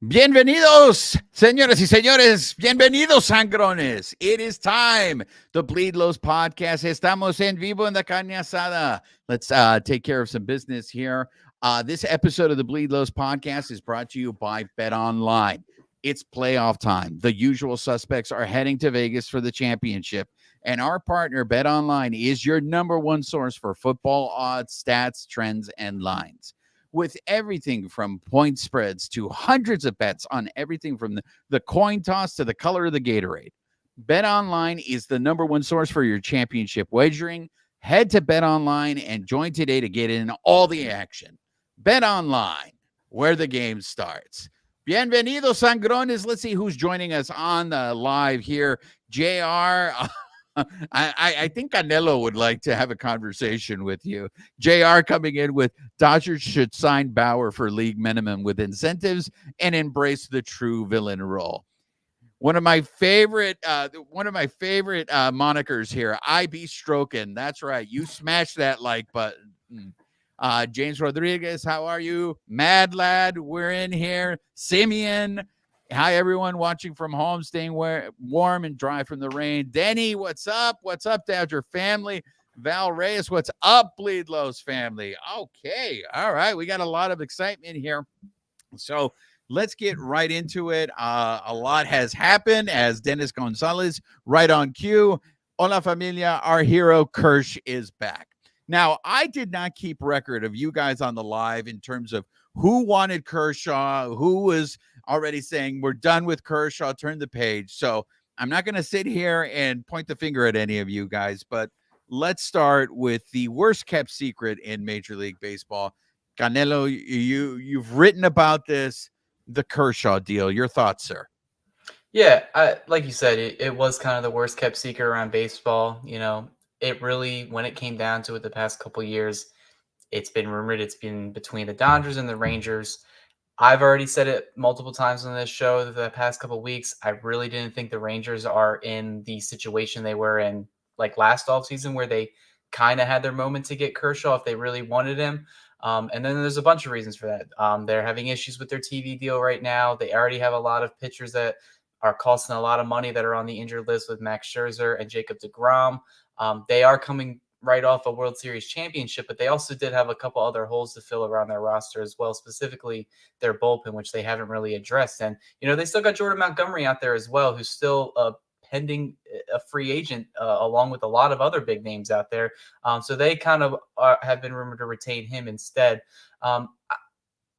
Bienvenidos, señoras y señores. Bienvenidos, sangrones. It is time. The Bleed Lows podcast. Estamos en vivo en la carne asada. Let's take care of some business here. This episode of the Bleed Lows podcast is brought to you by Bet Online. It's playoff time. The usual suspects are heading to Vegas for the championship. And our partner, Bet Online, is your number one source for football odds, stats, trends, and lines. With everything from point spreads to hundreds of bets on everything from the coin toss to the color of the Gatorade. Bet Online is the number one source for your championship wagering. Head to Bet Online and join today to get in all the action. Bet Online, where the game starts. Bienvenidos, sangrones. Let's see who's joining us on the live here. JR. I think Canelo would like to have a conversation with you. JR coming in with Dodgers should sign Bauer for league minimum with incentives and embrace the true villain role. One of my favorite monikers here. I be stroking. That's right. You smash that like button. James Rodriguez, how are you? Mad Lad, we're in here. Simeon. Hi, everyone watching from home, staying warm and dry from the rain. Denny, what's up? What's up, Dodger family? Val Reyes, what's up, Bleed Lows family? Okay, all right. We got a lot of excitement here. So let's get right into it. A lot has happened as Dennis Gonzalez, right on cue. Hola, familia. Our hero, Kersh, is back. Now, I did not keep record of you guys on the live in terms of who wanted Kershaw, who was already saying we're done with Kershaw, turn the page. So I'm not going to sit here and point the finger at any of you guys, but let's start with the worst kept secret in Major League Baseball. Canelo, you've written about this, the Kershaw deal. Your thoughts, sir? Yeah, like you said, it was kind of the worst kept secret around baseball. You know, it really, when it came down to it the past couple years, it's been rumored it's been between the Dodgers and the Rangers. I've already said it multiple times on this show the past couple of weeks. I really didn't think the Rangers are in the situation they were in like last offseason where they kind of had their moment to get Kershaw if they really wanted him. And then there's a bunch of reasons for that. They're having issues with their TV deal right now. They already have a lot of pitchers that are costing a lot of money that are on the injured list with Max Scherzer and Jacob deGrom. They are coming right off a World Series championship, but they also did have a couple other holes to fill around their roster as well, specifically their bullpen, which they haven't really addressed. And, you know, they still got Jordan Montgomery out there as well, who's still pending a free agent along with a lot of other big names out there. So they kind of have been rumored to retain him instead. I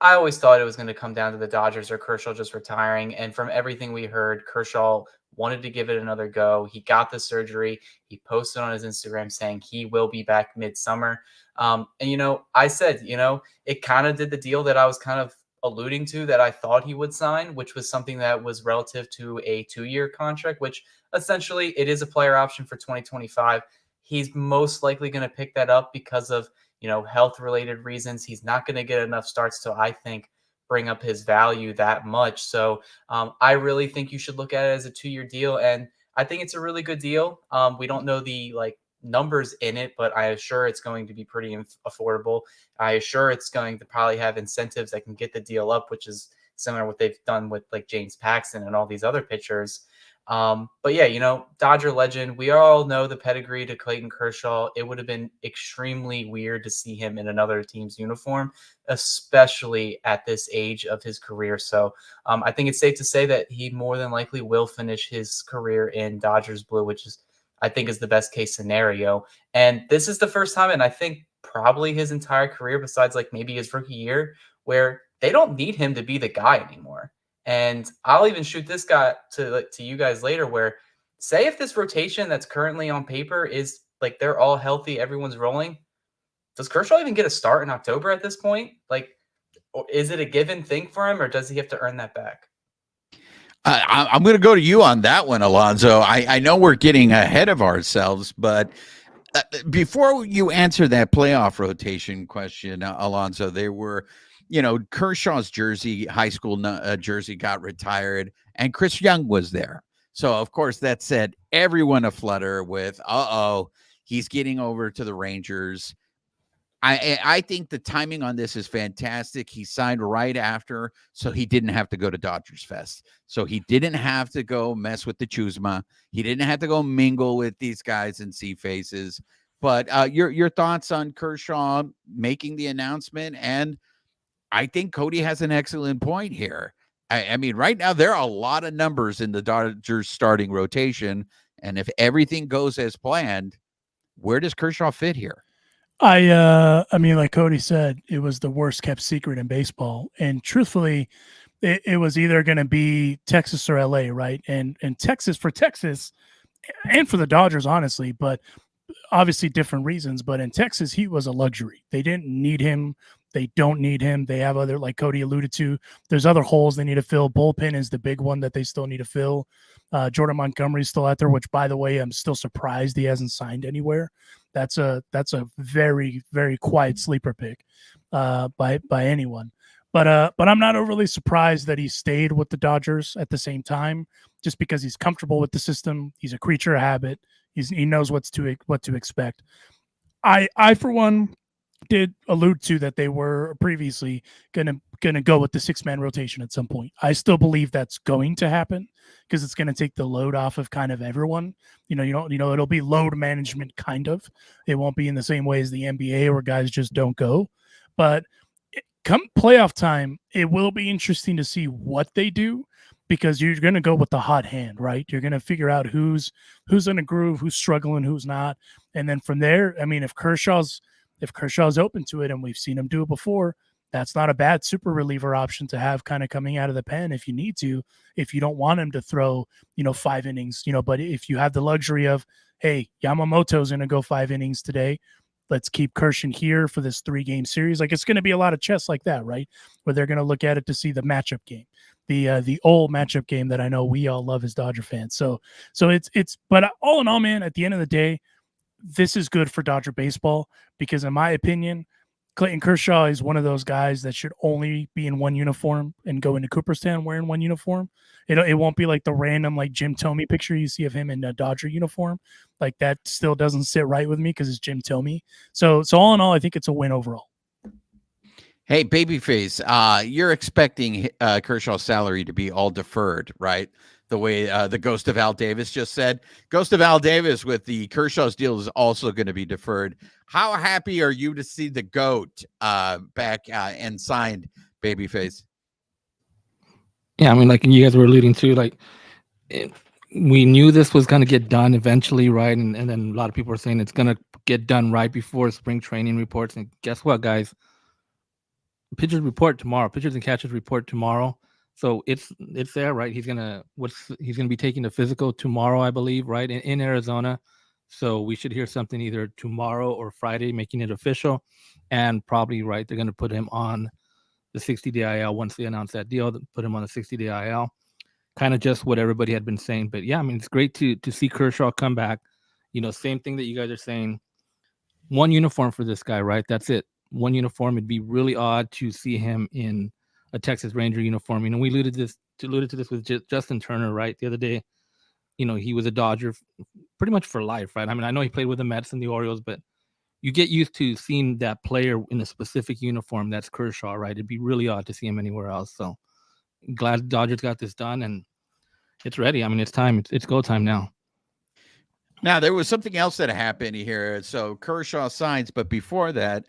always thought it was going to come down to the Dodgers or Kershaw just retiring. And from everything we heard, Kershaw wanted to give it another go. He got the surgery. He posted on his Instagram saying he will be back midsummer. And, you know, I said, you know, it kind of did the deal that I was kind of alluding to that I thought he would sign, which was something that was relative to a 2-year contract, which essentially it is a player option for 2025. He's most likely going to pick that up because of, you know, health related reasons. He's not going to get enough starts to, I think, bring up his value that much. So I really think you should look at it as a 2-year deal. And I think it's a really good deal. We don't know the numbers in it, but I assure it's going to be pretty affordable. I assure it's going to probably have incentives that can get the deal up, which is similar to what they've done with like James Paxton and all these other pitchers. But yeah, you know, Dodger legend, we all know the pedigree to Clayton Kershaw. It would have been extremely weird to see him in another team's uniform, especially at this age of his career. So I think it's safe to say that he more than likely will finish his career in Dodgers blue, which is, I think, is the best case scenario. And this is the first time, and I think probably his entire career, besides like maybe his rookie year, where they don't need him to be the guy anymore. And I'll even shoot this guy to you guys later, where say if this rotation that's currently on paper is like they're all healthy, everyone's rolling, does Kershaw even get a start in October at this point? Like, is it a given thing for him, or does he have to earn that back? I'm going to go to you on that one, Alonso. I know we're getting ahead of ourselves, but before you answer that playoff rotation question, Alonso, there were, you know, Kershaw's jersey, high school jersey got retired, and Chris Young was there. So, of course, that set everyone aflutter with, he's getting over to the Rangers. I think the timing on this is fantastic. He signed right after, so he didn't have to go to Dodgers Fest. So he didn't have to go mess with the Chusma. He didn't have to go mingle with these guys and see faces. But your thoughts on Kershaw making the announcement? And I think Cody has an excellent point here. I mean, right now there are a lot of numbers in the Dodgers starting rotation, and if everything goes as planned, where does Kershaw fit here? I mean, like Cody said, it was the worst kept secret in baseball. And truthfully, it was either going to be Texas or LA, right? And Texas for Texas and for the Dodgers, honestly, but obviously different reasons. But in Texas, he was a luxury. They didn't need him. They don't need him. They have other, like Cody alluded to, there's other holes they need to fill. Bullpen is the big one that they still need to fill. Jordan Montgomery's still out there, which, by the way, I'm still surprised he hasn't signed anywhere. That's a very, very quiet sleeper pick by anyone. But I'm not overly surprised that he stayed with the Dodgers at the same time, just because he's comfortable with the system. He's a creature of habit. He knows what to expect. I for one did allude to that they were previously gonna go with the 6-man rotation at some point. I still believe that's going to happen because it's gonna take the load off of kind of everyone. It'll be load management kind of. It won't be in the same way as the NBA where guys just don't go. But come playoff time, it will be interesting to see what they do because you're going to go with the hot hand, right? You're going to figure out who's in a groove, who's struggling, who's not. And then from there, I mean, if Kershaw's open to it, and we've seen him do it before, that's not a bad super reliever option to have kind of coming out of the pen if you need to, if you don't want him to throw, 5 innings, but if you have the luxury of, hey, Yamamoto's going to go 5 innings today, let's keep Kershaw here for this 3-game series. Like, it's going to be a lot of chess like that, right? Where they're going to look at it to see the matchup game, the old matchup game that I know we all love as Dodger fans. So it's, but all in all, man, at the end of the day, this is good for Dodger baseball because, in my opinion, Clayton Kershaw is one of those guys that should only be in one uniform and go into Cooperstown wearing one uniform. It won't be like the random like Jim Thome picture you see of him in a Dodger uniform. Like, that still doesn't sit right with me because it's Jim Thome. So all in all, I think it's a win overall. Hey, Babyface, you're expecting Kershaw's salary to be all deferred, right? The way the Ghost of Al Davis just said. Ghost of Al Davis with the Kershaw's deal is also going to be deferred. How happy are you to see the GOAT back and signed, Babyface? Yeah, I mean, like you guys were alluding to, like we knew this was going to get done eventually, right? And then a lot of people are saying it's going to get done right before spring training reports. And guess what, guys? Pitchers report tomorrow. Pitchers and catchers report tomorrow. So it's there, right? He's gonna be taking the physical tomorrow, I believe, right? In Arizona. So we should hear something either tomorrow or Friday, making it official. And probably, right, they're gonna put him on the 60-day IL once they announce that deal. Put him on the 60-day IL. Kind of just what everybody had been saying. But yeah, I mean, it's great to see Kershaw come back. Same thing that you guys are saying. One uniform for this guy, right? That's it. One uniform. It'd be really odd to see him in a Texas Ranger uniform. We alluded to this with Justin Turner, right? The other day, he was a Dodger pretty much for life, right? I mean, I know he played with the Mets and the Orioles, but you get used to seeing that player in a specific uniform. That's Kershaw, right? It'd be really odd to see him anywhere else. So glad Dodgers got this done and it's ready. I mean, it's time. It's go time now. Now, there was something else that happened here. So Kershaw signs, but before that,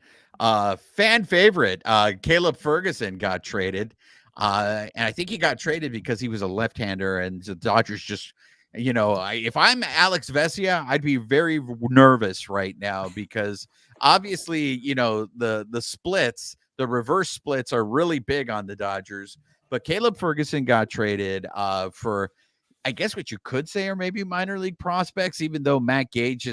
fan favorite Caleb Ferguson got traded. And I think he got traded because he was a left-hander, and the Dodgers just, if I'm Alex Vesia, I'd be very nervous right now because obviously, the splits, the reverse splits are really big on the Dodgers. But Caleb Ferguson got traded for, I guess what you could say are maybe minor league prospects, even though Matt Gage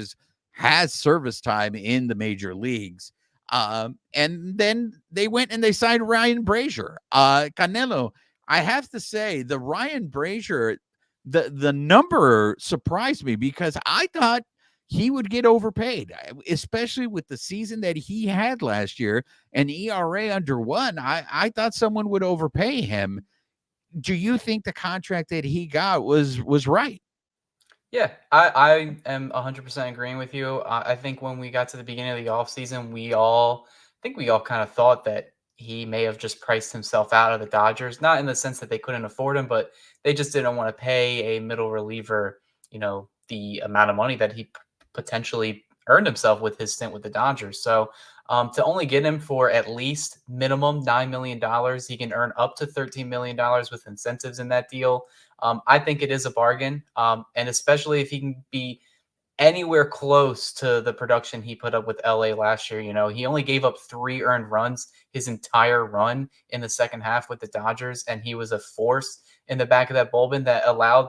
has service time in the major leagues. And then they went and they signed Ryan Brasier. Canelo, I have to say, the Ryan Brasier, the number surprised me because I thought he would get overpaid, especially with the season that he had last year, an ERA under 1. I thought someone would overpay him. Do you think the contract that he got was right? Yeah, I am 100% agreeing with you. I think when we got to the beginning of the offseason, we all think we all kind of thought that he may have just priced himself out of the Dodgers, not in the sense that they couldn't afford him, but they just didn't want to pay a middle reliever, the amount of money that he potentially earned himself with his stint with the Dodgers. So to only get him for at least minimum $9 million, he can earn up to $13 million with incentives in that deal. I think it is a bargain. And especially if he can be anywhere close to the production he put up with LA last year. He only gave up 3 earned runs his entire run in the second half with the Dodgers, and he was a force in the back of that bullpen that allowed,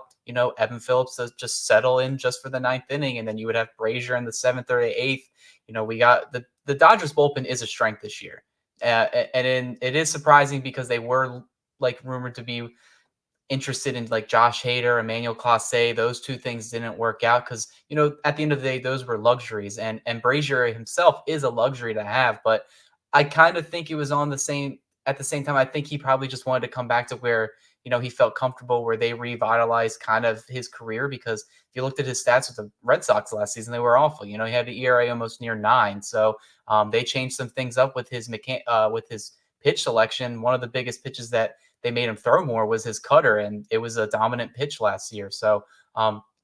Evan Phillips to just settle in just for the 9th inning, and then you would have Brasier in the 7th or 8th. We got the Dodgers bullpen is a strength this year. It is surprising because they were rumored to be interested in Josh Hader, Emmanuel Clase. Those 2 things didn't work out because, at the end of the day, those were luxuries. And Brasier himself is a luxury to have. But I kind of think it was at the same time, I think he probably just wanted to come back to where, he felt comfortable, where they revitalized kind of his career. Because if you looked at his stats with the Red Sox last season, they were awful. He had an ERA almost near 9. So they changed some things up with his pitch selection. One of the biggest pitches that they made him throw more was his cutter, and it was a dominant pitch last year. So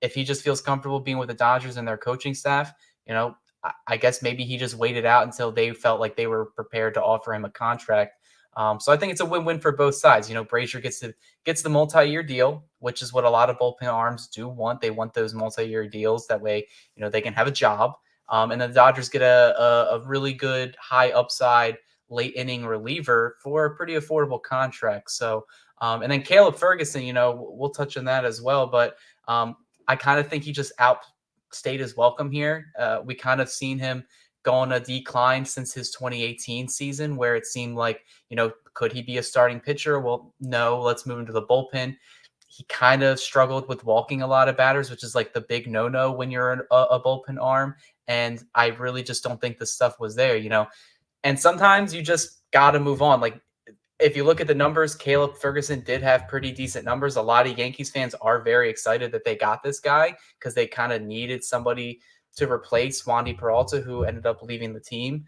if he just feels comfortable being with the Dodgers and their coaching staff, I guess maybe he just waited out until they felt like they were prepared to offer him a contract. So I think it's a win-win for both sides. Brasier gets the multi-year deal, which is what a lot of bullpen arms do want. They want those multi-year deals. That way, they can have a job. And then the Dodgers get a really good high upside late inning reliever for a pretty affordable contract. So, and then Caleb Ferguson, we'll touch on that as well. But I kind of think he just outstayed his welcome here. We kind of seen him go on a decline since his 2018 season, where it seemed like, could he be a starting pitcher? Well, no, let's move into the bullpen. He kind of struggled with walking a lot of batters, which is like the big no-no when you're a bullpen arm. And I really just don't think the stuff was there, And sometimes you just got to move on. Like, if you look at the numbers, Caleb Ferguson did have pretty decent numbers. A lot of Yankees fans are very excited that they got this guy because they kind of needed somebody to replace Wandy Peralta, who ended up leaving the team.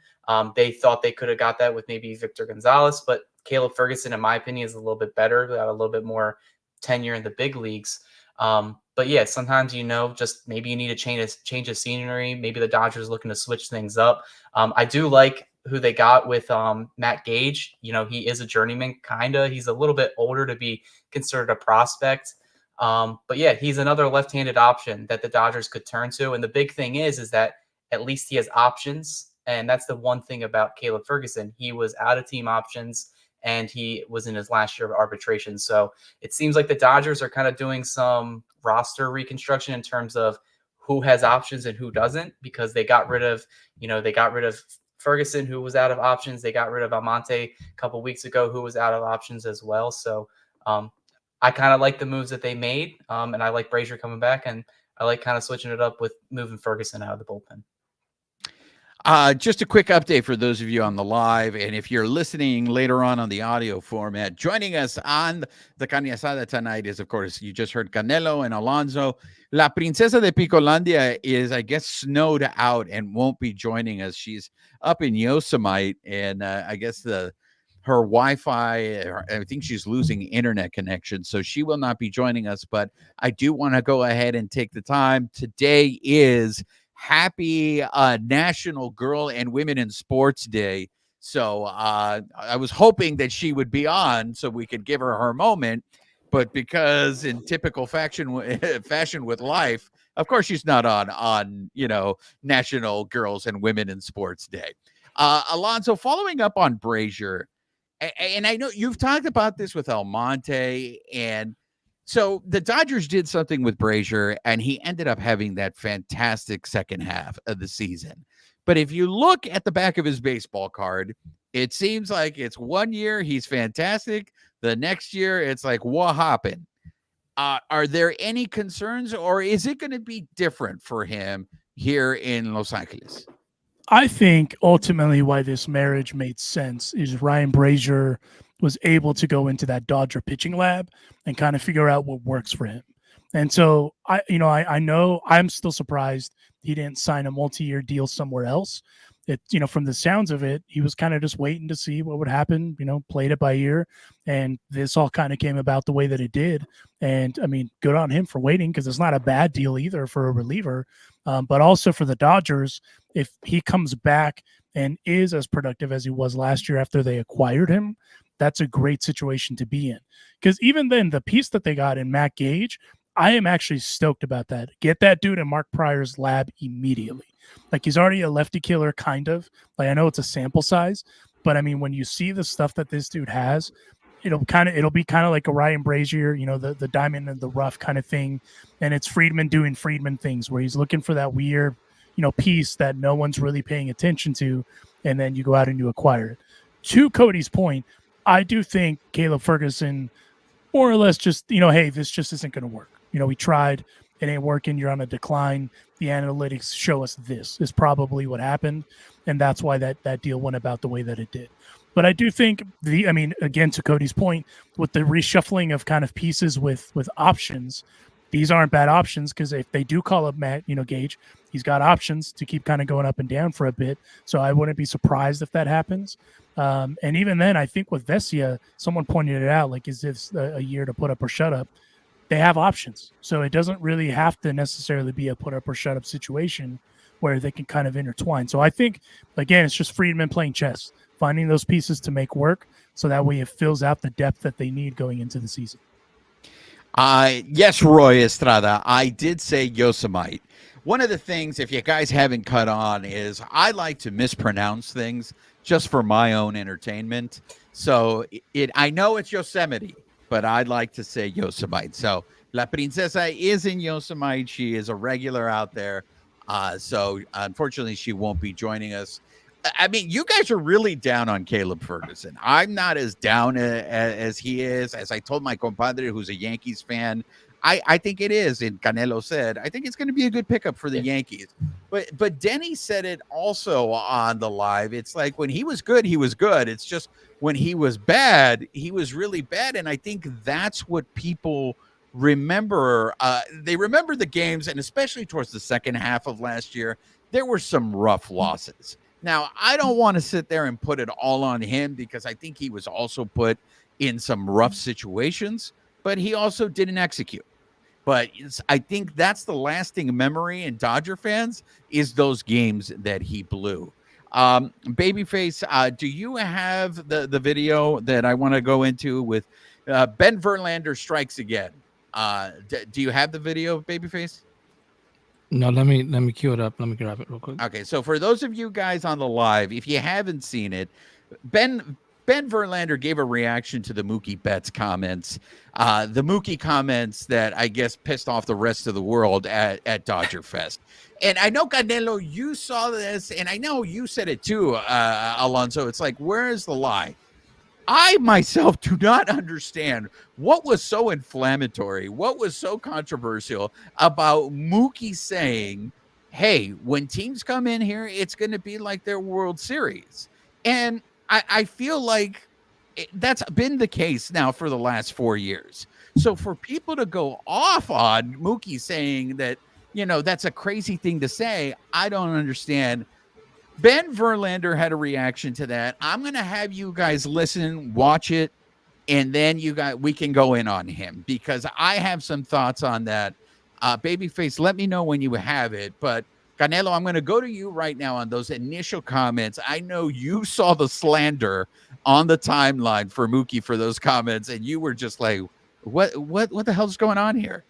They thought they could have got that with maybe Victor Gonzalez, but Caleb Ferguson, in my opinion, is a little bit better, got a little bit more tenure in the big leagues. But yeah, sometimes, just maybe you need a change of scenery. Maybe the Dodgers looking to switch things up. I do like who they got with Matt Gage. He is a journeyman, kind of. He's a little bit older to be considered a prospect. But yeah, he's another left-handed option that the Dodgers could turn to. And the big thing is that at least he has options. And that's the one thing about Caleb Ferguson. He was out of team options, and he was in his last year of arbitration. So it seems like the Dodgers are kind of doing some roster reconstruction in terms of who has options and who doesn't, because they got rid of Ferguson, who was out of options. They got rid of Almonte a couple weeks ago, who was out of options as well. So I kind of like the moves that they made, and I like Brasier coming back, and I like kind of switching it up with moving Ferguson out of the bullpen. Just a quick update for those of you on the live, and if you're listening later on the audio format, joining us on the Carne Asada tonight is, of course, you just heard Canelo and Alonso. La Princesa de Picolandia is, I guess, snowed out and won't be joining us. She's up in Yosemite, and I guess her Wi-Fi, I think she's losing internet connection, so she will not be joining us. But I do want to go ahead and take the time. Today is Happy National Girl and Women in Sports Day. So I was hoping that she would be on so we could give her moment. But because in typical fashion with life, of course, she's not on National Girls and Women in Sports Day. Alonso, following up on Brasier, and I know you've talked about this with Almonte, and so the Dodgers did something with Brasier, and he ended up having that fantastic second half of the season. But if you look at the back of his baseball card, it seems like it's 1 year he's fantastic. The next year, it's like, what happened? Are there any concerns, or is it going to be different for him here in Los Angeles? I think ultimately why this marriage made sense is Ryan Brasier was able to go into that Dodger pitching lab and kind of figure out what works for him. And so I know I'm still surprised he didn't sign a multi-year deal somewhere else. from the sounds of it, he was kind of just waiting to see what would happen, played it by ear. And this all kind of came about the way that it did. And I mean, good on him for waiting, because it's not a bad deal either for a reliever. But also for the Dodgers, if he comes back and is as productive as he was last year after they acquired him, that's a great situation to be in. Because even then, the piece that they got in Matt Gage, I am actually stoked about that. Get that dude in Mark Pryor's lab immediately. Like, he's already a lefty killer, kind of. Like, I know it's a sample size, but I mean, when you see the stuff that this dude has, it'll be kind of like a Ryan Brasier, the diamond in the rough kind of thing. And it's Friedman doing Friedman things, where he's looking for that weird, piece that no one's really paying attention to, and then you go out and you acquire it. To Cody's point, I do think Caleb Ferguson more or less just, hey, this just isn't going to work. We tried, it ain't working. You're on a decline. The analytics show us this is probably what happened. And that's why that deal went about the way that it did. But I do think again, to Cody's point, with the reshuffling of kind of pieces with options, these aren't bad options, because if they do call up Matt, Gage, he's got options to keep kind of going up and down for a bit. So I wouldn't be surprised if that happens. And even then, I think with Vesia, someone pointed it out, like, is this a year to put up or shut up? They have options. So it doesn't really have to necessarily be a put up or shut up situation where they can kind of intertwine. So I think, again, it's just Friedman playing chess, finding those pieces to make work, so that way it fills out the depth that they need going into the season. Yes, Roy Estrada, I did say Yosemite. One of the things, if you guys haven't caught on, is I like to mispronounce things just for my own entertainment. So I know it's Yosemite, but I'd like to say Yosemite. So La Princesa is in Yosemite. She is a regular out there. So unfortunately, she won't be joining us. I mean, you guys are really down on Caleb Ferguson. I'm not as down as he is. As I told my compadre, who's a Yankees fan, I think it is. And Canelo said, I think it's going to be a good pickup for the Yankees. But Denny said it also on the live. It's like, when he was good, he was good. It's just when he was bad, he was really bad. And I think that's what people remember. They remember the games, and especially towards the second half of last year, there were some rough losses. Now, I don't want to sit there and put it all on him, because I think he was also put in some rough situations, but he also didn't execute. But I think that's the lasting memory in Dodger fans, is those games that he blew. Babyface, do you have the video that I want to go into with Ben Verlander strikes again? Do you have the video, Babyface? No, let me cue it up. Let me grab it real quick. Okay, so for those of you guys on the live, if you haven't seen it, Ben Verlander gave a reaction to the Mookie Betts comments, the Mookie comments that I guess pissed off the rest of the world at Dodger Fest. And I know, Canelo, you saw this, and I know you said it too, Alonso. It's like, where is the lie? I myself do not understand what was so inflammatory, what was so controversial about Mookie saying, hey, when teams come in here, it's going to be like their World Series. And I feel like that's been the case now for the last 4 years. So for people to go off on Mookie saying that, that's a crazy thing to say, I don't understand. Ben Verlander had a reaction to that. I'm going to have you guys listen, watch it, and then we can go in on him, because I have some thoughts on that. Babyface, let me know when you have it. But Canelo, I'm going to go to you right now on those initial comments. I know you saw the slander on the timeline for Mookie for those comments, and you were just like, what the hell's going on here?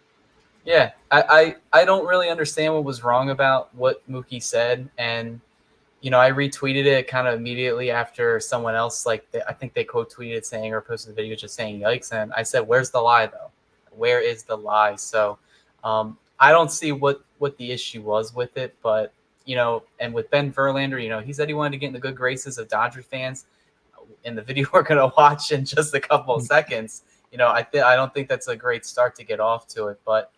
Yeah, I don't really understand what was wrong about what Mookie said. And I retweeted it kind of immediately after someone else, I think they quote tweeted saying, or posted the video just saying yikes. And I said, where's the lie though? Where is the lie? So I don't see what the issue was with it, but, and with Ben Verlander, he said he wanted to get in the good graces of Dodger fans. In the video we're going to watch in just a couple of seconds, I don't think that's a great start to get off to it, but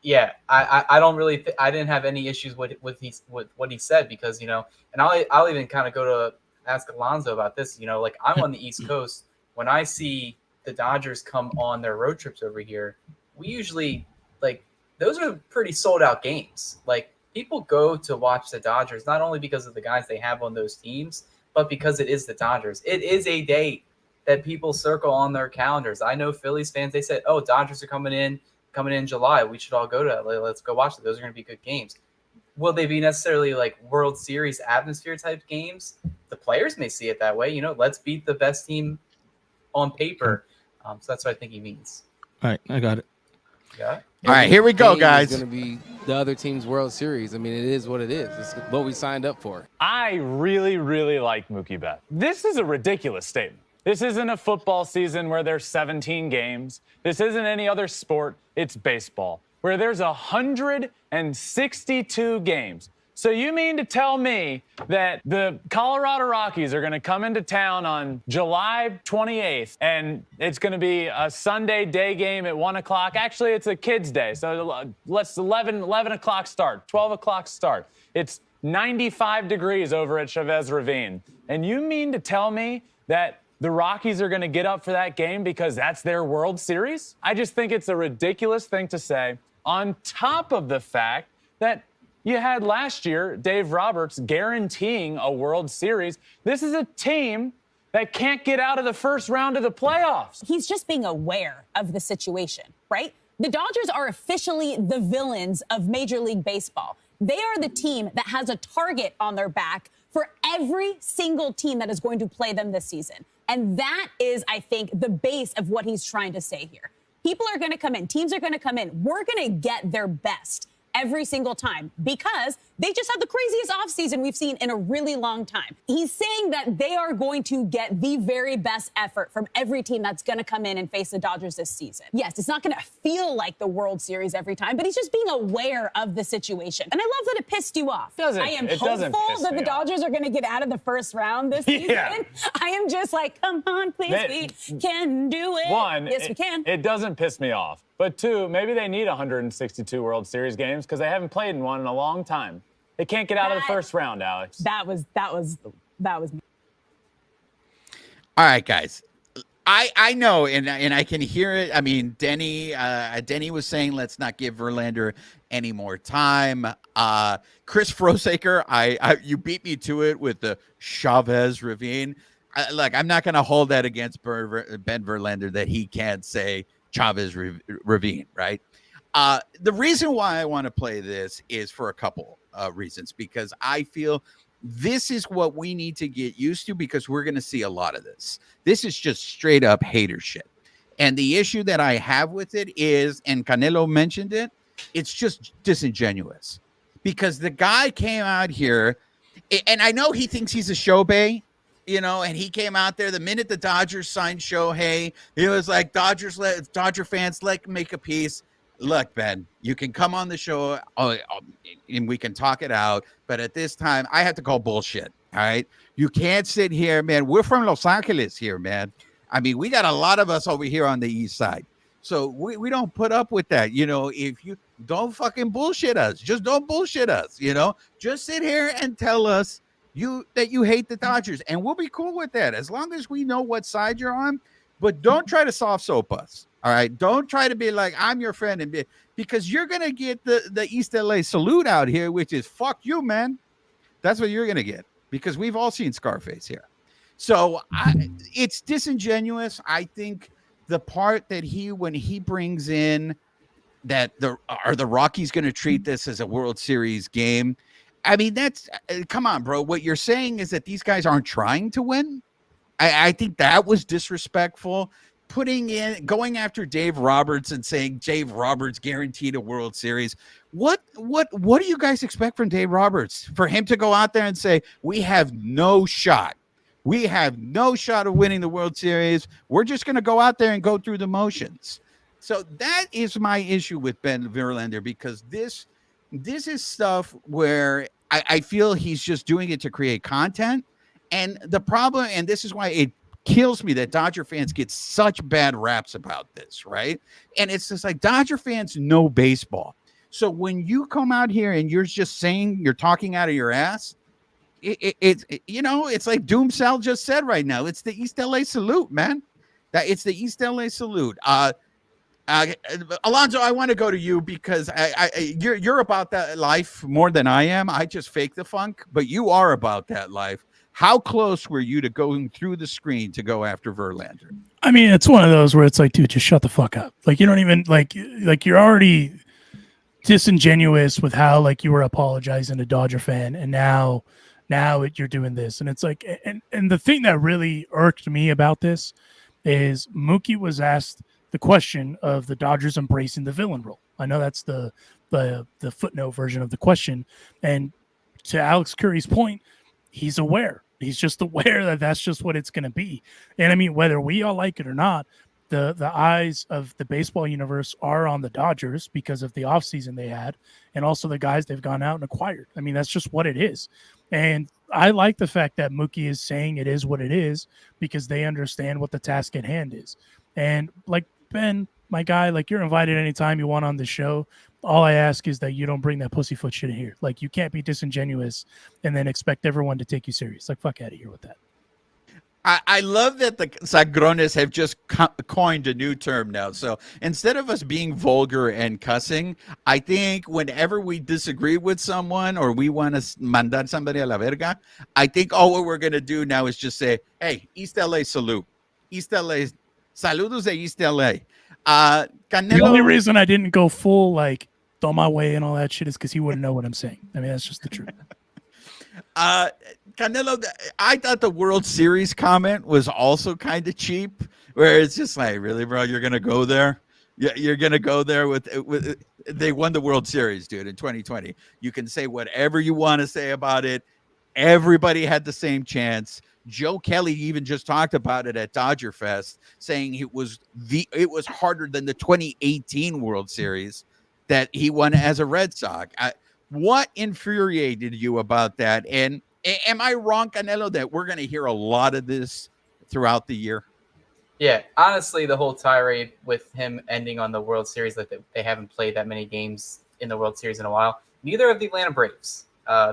yeah, I don't really I didn't have any issues with what he said, because, and I'll even kind of go to ask Alonso about this, like, I'm on the East Coast. When I see the Dodgers come on their road trips over here, we usually, like, those are pretty sold out games. Like, people go to watch the Dodgers not only because of the guys they have on those teams, but because it is the Dodgers. It is a date that people circle on their calendars. I know Phillies fans, they said, oh, Dodgers are coming in July. We should all go to LA. Let's go watch it. Those are going to be good games. Will they be necessarily like World Series atmosphere type games? The players may see it that way. Let's beat the best team on paper. So that's what I think he means. All right, I got it. Yeah. All right, here we go, guys. It's going to be the other team's World Series. I mean, it is what it is. It's what we signed up for. I really, really like Mookie Betts. This is a ridiculous statement. This isn't a football season where there's 17 games. This isn't any other sport. It's baseball, where there's 162 games. So you mean to tell me that the Colorado Rockies are going to come into town on July 28th, and it's going to be a Sunday day game at 1 o'clock? Actually, it's a kids' day, so let's 11 o'clock start, 12 o'clock start. It's 95 degrees over at Chavez Ravine. And you mean to tell me that the Rockies are going to get up for that game because that's their World Series? I just think it's a ridiculous thing to say, on top of the fact that you had last year Dave Roberts guaranteeing a World Series. This is a team that can't get out of the first round of the playoffs. He's just being aware of the situation, right? The Dodgers are officially the villains of Major League Baseball. They are the team that has a target on their back for every single team that is going to play them this season. And that is, I think, the base of what he's trying to say here. People are going to come in. Teams are going to come in. We're going to get their best every single time because they just had the craziest offseason we've seen in a really long time. He's saying that they are going to get the very best effort from every team that's going to come in and face the Dodgers this season. Yes, it's not going to feel like the World Series every time, but he's just being aware of the situation. And I love that it pissed you off. I am hopeful that the Dodgers are going to get out of the first round this season. I am just like, come on, please, we can do it. One, yes, we can. It doesn't piss me off. But two, maybe they need 162 World Series games because they haven't played in one in a long time. They can't get out of the first round, Alex. That was me. All right, guys. I know, and I can hear it. I mean, Denny was saying, let's not give Verlander any more time. Chris Frosaker, you beat me to it with the Chavez Ravine. Look, I'm not going to hold that against Ben Verlander that he can't say Chavez Ravine, right? The reason why I want to play this is for a couple reasons, because I feel this is what we need to get used to because we're going to see a lot of this. This is just straight up hater shit. And the issue that I have with it is, and Canelo mentioned it, it's just disingenuous because the guy came out here and I know he thinks he's a Shohei, and he came out there the minute the Dodgers signed Shohei. It was like Dodger fans, make a piece. Look, Ben, you can come on the show and we can talk it out. But at this time, I have to call bullshit. All right. You can't sit here, man. We're from Los Angeles here, man. I mean, we got a lot of us over here on the east side. So we don't put up with that. If you don't fucking bullshit us, just don't bullshit us, just sit here and tell us that you hate the Dodgers. And we'll be cool with that as long as we know what side you're on. But don't try to soft soap us. All right. Don't try to be like, I'm your friend, because you're going to get the East LA salute out here, which is fuck you, man. That's what you're going to get because we've all seen Scarface here. So it's disingenuous. I think the part that when he brings in that are the Rockies going to treat this as a World Series game? I mean, come on, bro. What you're saying is that these guys aren't trying to win. I think that was disrespectful. Going after Dave Roberts and saying Dave Roberts guaranteed a World Series. What do you guys expect from Dave Roberts? For him to go out there and say, we have no shot. We have no shot of winning the World Series. We're just going to go out there and go through the motions. So that is my issue with Ben Verlander, because this is stuff where I feel he's just doing it to create content. And the problem, and this is why it kills me that Dodger fans get such bad raps about this, right? And it's just like Dodger fans know baseball. So when you come out here and you're just saying you're talking out of your ass, it's like Doom Sal just said right now. It's the East LA salute, man. It's the East LA salute. Alonso, I want to go to you because you're about that life more than I am. I just fake the funk, but you are about that life. How close were you to going through the screen to go after Verlander? I mean, it's one of those where it's like, dude, just shut the fuck up. Like, you don't even like you're already disingenuous with how like you were apologizing to Dodger fan, and now you're doing this, and it's like, and the thing that really irked me about this is Mookie was asked the question of the Dodgers embracing the villain role. I know that's the footnote version of the question, and to Alex Curry's point, he's aware. He's just aware that that's just what it's going to be. And I mean, whether we all like it or not, the eyes of the baseball universe are on the Dodgers because of the offseason they had, and also the guys they've gone out and acquired. I mean, that's just what it is. And I like the fact that Mookie is saying it is what it is because they understand what the task at hand is. And like Ben, my guy, like you're invited anytime you want on the show. All I ask is that you don't bring that pussyfoot shit in here. Like you can't be disingenuous and then expect everyone to take you serious. Like fuck out of here with that. I love that the Sangrones have just coined a new term now. So instead of us being vulgar and cussing, I think whenever we disagree with someone or we want to mandar somebody a la verga, I think all what we're going to do now is just say, hey, East LA salute. East LA, saludos de East LA. Canelo, the only reason I didn't go full like throw my way and all that shit is because he wouldn't know what I'm saying. I mean, that's just the truth. Canelo, I thought the World Series comment was also kind of cheap, where it's just like, really, bro, you're gonna go there? Yeah, you're gonna go there with they won the World Series, dude, in 2020. You can say whatever you want to say about it. Everybody had the same chance. Joe Kelly even just talked about it at Dodger Fest, saying it was harder than the 2018 World Series that he won as a Red Sox. What infuriated you about that? And am I wrong, Canelo, that we're going to hear a lot of this throughout the year? Yeah, honestly, the whole tirade with him ending on the World Series, like they haven't played that many games in the World Series in a while. Neither of the Atlanta Braves.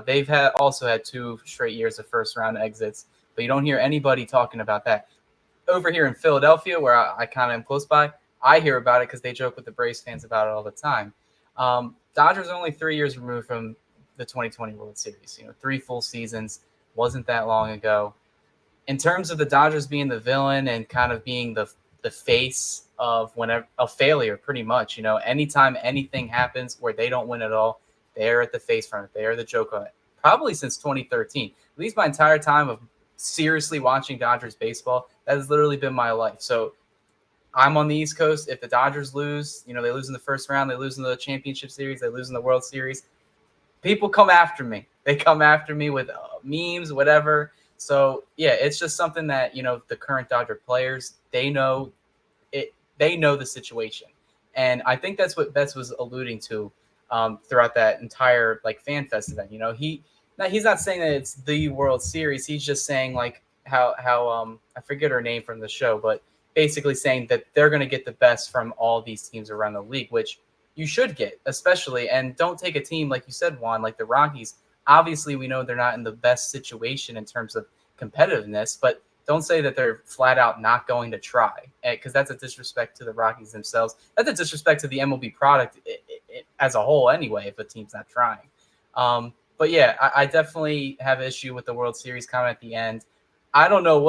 They've also had 2 straight years of first-round exits, but you don't hear anybody talking about that. Over here in Philadelphia, where I kind of am close by, I hear about it because they joke with the Braves fans about it all the time. Dodgers are only 3 years removed from the 2020 World Series. 3 full seasons wasn't that long ago. In terms of the Dodgers being the villain and kind of being the face of whenever a failure, pretty much. Anytime anything happens where they don't win at all, they're at the face front. They are the joke on it. Probably since 2013. At least my entire time of seriously watching Dodgers baseball, that has literally been my life. So I'm on the East Coast. If the Dodgers lose, they lose in the first round, they lose in the championship series, they lose in the World Series, people come after me. They come after me with memes, whatever. So, yeah, it's just something that, the current Dodger players, they know it. They know the situation. And I think that's what Betts was alluding to throughout that entire, fan fest event. He's not saying that it's the World Series. He's just saying, how I forget her name from the show, but basically saying that they're going to get the best from all these teams around the league, which you should get, especially. And don't take a team, like you said, Juan, like the Rockies. Obviously, we know they're not in the best situation in terms of competitiveness, but don't say that they're flat out not going to try, because that's a disrespect to the Rockies themselves. That's a disrespect to the MLB product as a whole anyway, if a team's not trying. But yeah, I definitely have an issue with the World Series comment at the end. I don't know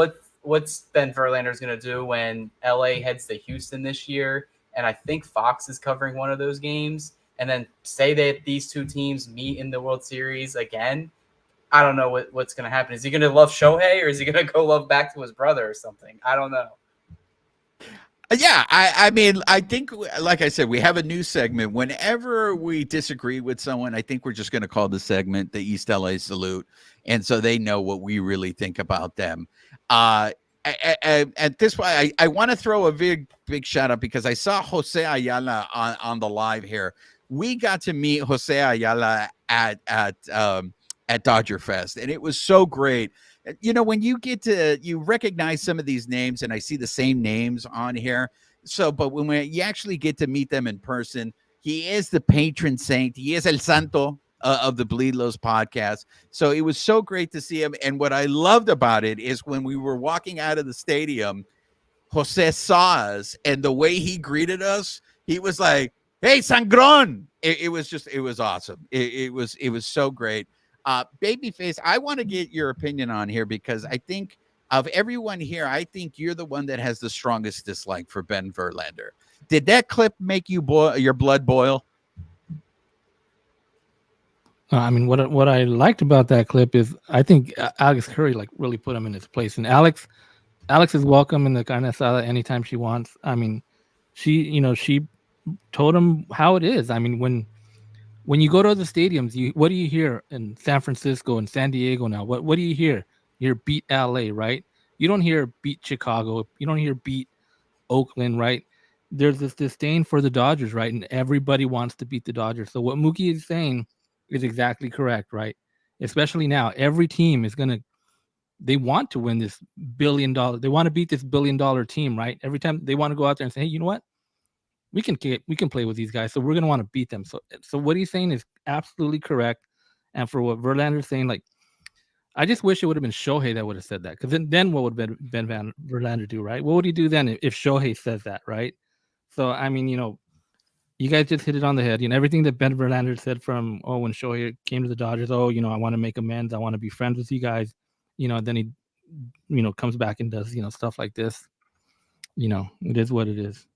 what's Ben Verlander is going to do when LA heads to Houston this year, and I think Fox is covering one of those games, and then say that these 2 teams meet in the World Series again. I don't know what's going to happen. Is he going to love Shohei, or is he going to go love back to his brother or something? I don't know. Yeah, I mean, I think, like I said, we have a new segment. Whenever we disagree with someone, I think we're just going to call the segment the East LA Salute, and so they know what we really think about them. At this point, I want to throw a big shout out because I saw Jose Ayala on the live here. We got to meet Jose Ayala at Dodger Fest, and it was so great. When you recognize some of these names, and I see the same names on here. But when you actually get to meet them in person, he is the patron saint. He is El Santo of the Bleed Lows podcast. So it was so great to see him. And what I loved about it is when we were walking out of the stadium, Jose saw us, and the way he greeted us, he was like, "Hey, Sangron!" It was awesome. It was so great. Babyface, I want to get your opinion on here because I think of everyone here, I think you're the one that has the strongest dislike for Ben Verlander. Did that clip make you your blood boil? I mean, what I liked about that clip is I think Alex Curry like really put him in his place, and Alex is welcome in the carne asada anytime she wants. I mean, she told him how it is. I mean, when you go to the stadiums, what do you hear in San Francisco and San Diego now? What do you hear? You hear beat LA, right? You don't hear beat Chicago. You don't hear beat Oakland, right? There's this disdain for the Dodgers, right? And everybody wants to beat the Dodgers. So what Mookie is saying is exactly correct, right? Especially now, every team is they want to win this $1 billion. They want to beat this $1 billion team, right? Every time they want to go out there and say, hey, you know what? We can play with these guys, so we're gonna want to beat them. So what he's saying is absolutely correct. And for what Verlander's saying, like, I just wish it would have been Shohei that would have said that. Because then what would Ben Verlander do, right? What would he do then if Shohei says that, right? So I mean, you guys just hit it on the head. Everything that Ben Verlander said from when Shohei came to the Dodgers, I want to make amends, I want to be friends with you guys. Then he, comes back and does stuff like this. It is what it is.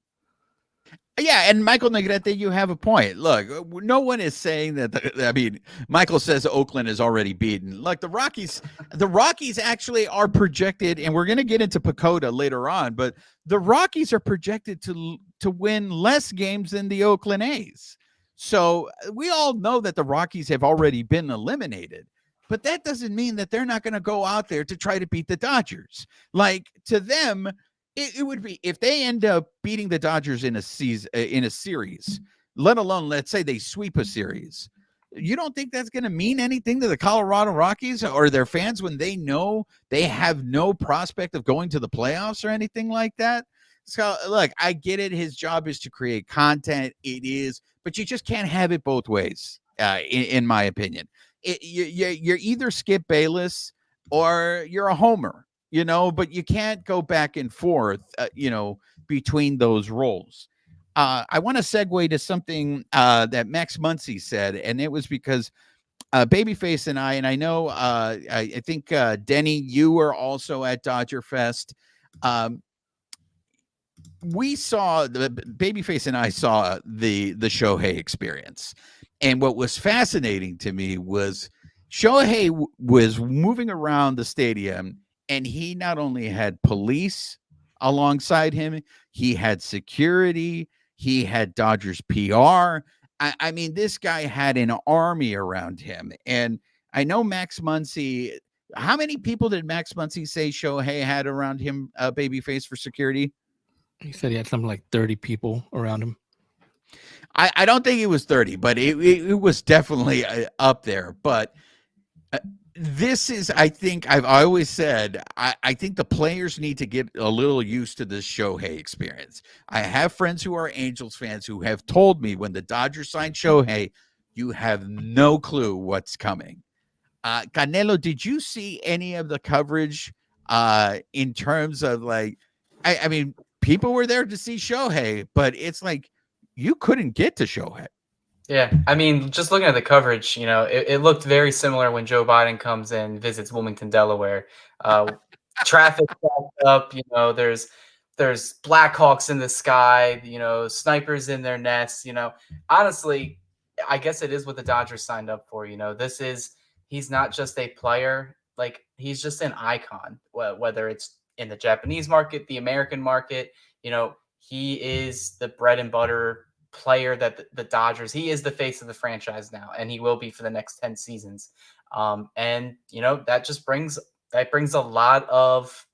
Yeah, and Michael Negrete, you have a point. Look, no one is saying that. I mean, Michael says Oakland is already beaten. Look, the Rockies actually are projected, and we're going to get into PECOTA later on, but the Rockies are projected to win less games than the Oakland A's. So we all know that the Rockies have already been eliminated, but that doesn't mean that they're not going to go out there to try to beat the Dodgers. Like, to them, it would be, if they end up beating the Dodgers in a series, let alone, let's say they sweep a series, you don't think that's going to mean anything to the Colorado Rockies or their fans when they know they have no prospect of going to the playoffs or anything like that? So look, I get it. His job is to create content. It is, but you just can't have it both ways. In my opinion, you're either Skip Bayless or you're a homer. But you can't go back and forth, between those roles. I want to segue to something that Max Muncy said, and it was because Babyface and I know, I think, Denny, you were also at Dodger Fest. We saw, the Babyface and I saw the Shohei experience. And what was fascinating to me was Shohei was moving around the stadium, and he not only had police alongside him, he had security, he had Dodgers PR. I mean, this guy had an army around him. And I know Max Muncy, how many people did Max Muncy say Shohei had around him, Babyface, for security? He said he had something like 30 people around him. I don't think it was 30, but it was definitely up there. But this is, I think, I always said, I think the players need to get a little used to this Shohei experience. I have friends who are Angels fans who have told me when the Dodgers signed Shohei, you have no clue what's coming. Canelo, did you see any of the coverage in terms of, like, I mean, people were there to see Shohei, but it's like you couldn't get to Shohei. Yeah, I mean, just looking at the coverage, it looked very similar when Joe Biden comes and visits Wilmington, Delaware. Traffic backed up, there's Blackhawks in the sky, snipers in their nests, Honestly, I guess it is what the Dodgers signed up for. He's not just a player, like, he's just an icon, whether it's in the Japanese market, the American market, he is the bread and butter player that the Dodgers, he is the face of the franchise now, and he will be for the next 10 seasons. And that just brings a lot of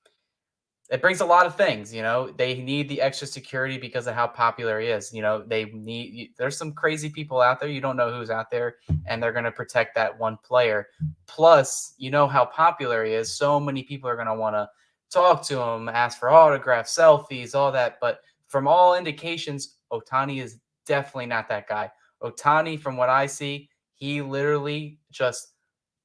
things. They need the extra security because of how popular he is. There's some crazy people out there, you don't know who's out there, and they're going to protect that one player. Plus, how popular he is, so many people are going to want to talk to him, ask for autographs, selfies, all that. But from all indications, Ohtani is definitely not that guy. Ohtani, from what I see, he literally just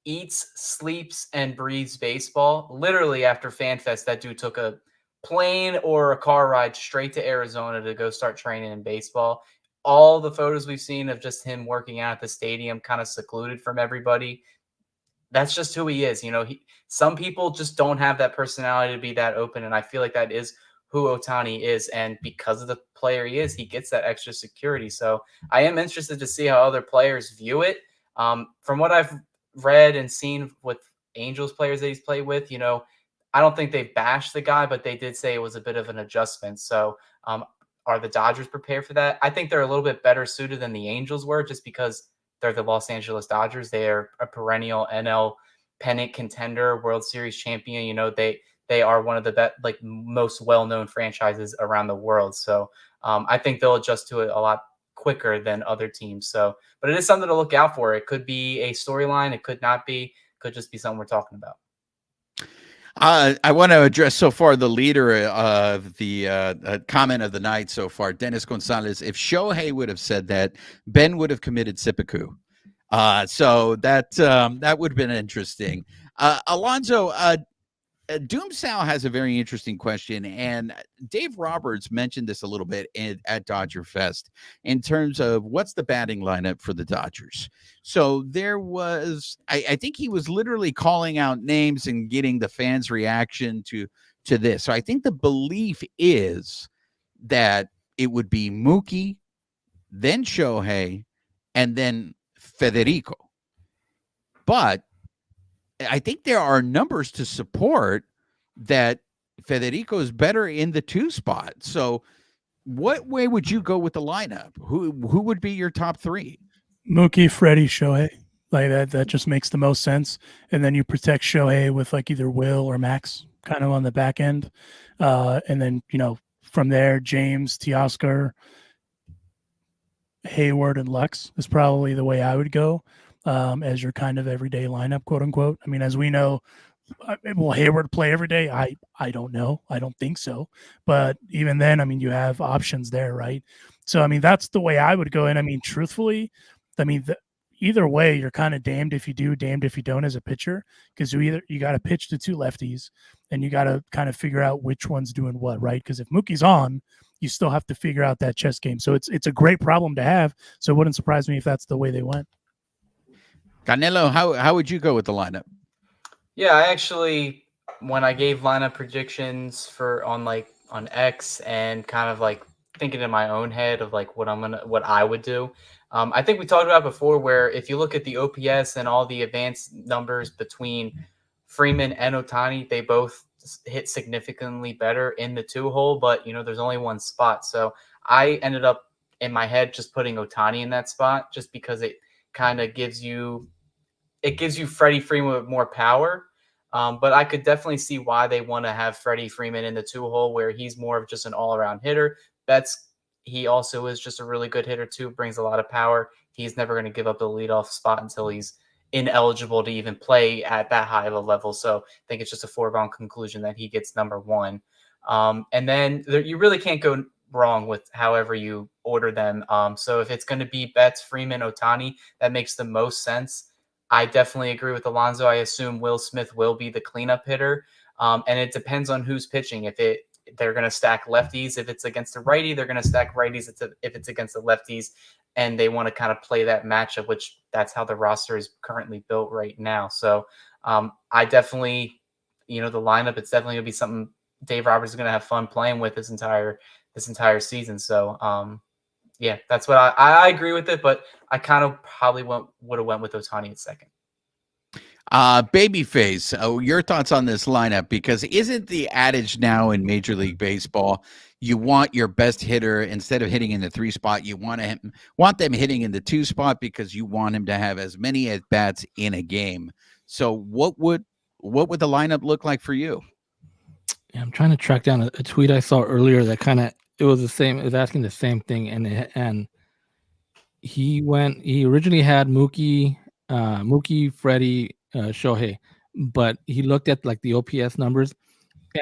eats, sleeps, and breathes baseball. Literally, after FanFest, that dude took a plane or a car ride straight to Arizona to go start training in baseball. All the photos we've seen of just him working out at the stadium, kind of secluded from everybody. That's just who he is. Some people just don't have that personality to be that open. And I feel like that is who Ohtani is. And because of the player he is, he gets that extra security. So I am interested to see how other players view it. From what I've read and seen with Angels players that he's played with, I don't think they bashed the guy, but they did say it was a bit of an adjustment. So are the Dodgers prepared for that? I think they're a little bit better suited than the Angels were, just because they're the Los Angeles Dodgers. They are a perennial NL pennant contender, World Series champion. They are one of the most well-known franchises around the world. So I think they'll adjust to it a lot quicker than other teams. So, but it is something to look out for. It could be a storyline. It could not be. Could just be something we're talking about. I want to address so far the leader of the comment of the night so far, Dennis Gonzalez. If Shohei would have said that, Ben would have committed seppuku. So that would have been interesting. Alonzo, Doomsow has a very interesting question, and Dave Roberts mentioned this a little bit at Dodger Fest in terms of what's the batting lineup for the Dodgers. So there was, I think he was literally calling out names and getting the fans' reaction to this. So I think the belief is that it would be Mookie, then Shohei, and then Federico. But I think there are numbers to support that Federico is better in the 2 spot. So what way would you go with the lineup? Who would be your top 3? Mookie, Freddie, Shohei. Like that just makes the most sense. And then you protect Shohei with like either Will or Max kind of on the back end. And then, from there, James, Teoscar, Hayward, and Lux is probably the way I would go. As your kind of everyday lineup, quote unquote. I mean, as we know, will Hayward play every day? I don't know. I don't think so. But even then, I mean, you have options there, right? So, I mean, that's the way I would go. And I mean, truthfully, either way, you're kind of damned if you do, damned if you don't as a pitcher, because you got to pitch to 2 lefties and you got to kind of figure out which one's doing what, right? Because if Mookie's on, you still have to figure out that chess game. So it's a great problem to have. So it wouldn't surprise me if that's the way they went. Canelo, how would you go with the lineup? Yeah, I actually, when I gave lineup predictions on X and kind of like thinking in my own head of like what I would do. I think we talked about before where if you look at the OPS and all the advanced numbers between Freeman and Ohtani, they both hit significantly better in the 2 hole, but there's only 1 spot. So I ended up in my head just putting Ohtani in that spot just because it kind of gives you Freddie Freeman with more power. But I could definitely see why they want to have Freddie Freeman in the 2 hole where he's more of just an all-around hitter. Betts, he also is just a really good hitter too, brings a lot of power. He's never going to give up the leadoff spot until he's ineligible to even play at that high of a level. So I think it's just a foregone conclusion that he gets number 1. And then you really can't go wrong with however you order them. So if it's going to be Betts, Freeman, Ohtani, that makes the most sense. I definitely agree with Alonzo. I assume Will Smith will be the cleanup hitter. And it depends on who's pitching. If they're going to stack lefties, if it's against a righty, they're going to stack righties if it's against the lefties. And they want to kind of play that matchup, which that's how the roster is currently built right now. So I definitely, the lineup, it's definitely going to be something Dave Roberts is going to have fun playing with this entire season. So yeah, that's what I agree with it, but I kind of probably would have went with Ohtani at second. Babyface, your thoughts on this lineup? Because isn't the adage now in Major League Baseball, you want your best hitter instead of hitting in the 3 spot, you want them hitting in the 2 spot because you want him to have as many at bats in a game. So what would the lineup look like for you? Yeah, I'm trying to track down a tweet I saw earlier that kind of it was asking the same thing, and he originally had Mookie, Freddie, Shohei, but he looked at like the OPS numbers,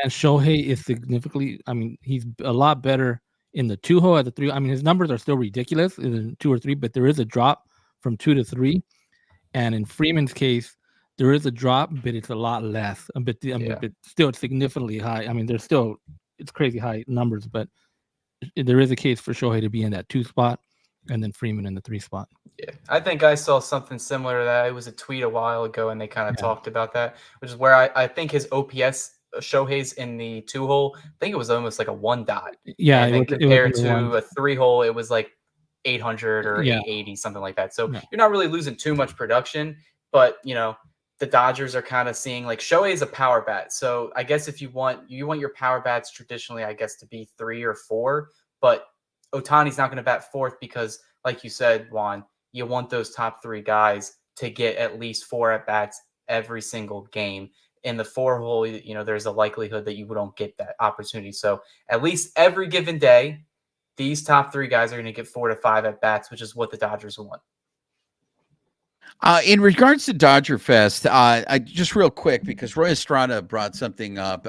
and Shohei is significantly, I mean, he's a lot better in the 2 hole at the 3. I mean, his numbers are still ridiculous in 2 or 3, but there is a drop from 2 to 3. And in Freeman's case, there is a drop, but it's a lot less. But still, it's significantly high. I mean, there's still it's crazy high numbers, but there is a case for Shohei to be in that 2 spot and then Freeman in the 3 spot. Yeah, I think I saw something similar to that. It was a tweet a while ago, and they kind of talked about that, which is where I think his OPS, Shohei's in the 2 hole. I think it was almost like a 1 dot. Yeah, and then compared to one. a 3 hole, it was like 800 or 880, something like that. So you're not really losing too much production, but the Dodgers are kind of seeing like Shohei is a power bat. So I guess if you want your power bats traditionally, I guess, to be 3 or 4, but Ohtani's not going to bat 4th because, like you said, Juan, you want those top 3 guys to get at least 4 at bats every single game. In the 4 hole, there's a likelihood that you don't get that opportunity. So at least every given day, these top 3 guys are going to get 4 to 5 at bats, which is what the Dodgers want. In regards to Dodger Fest, I just real quick, because Roy Estrada brought something up.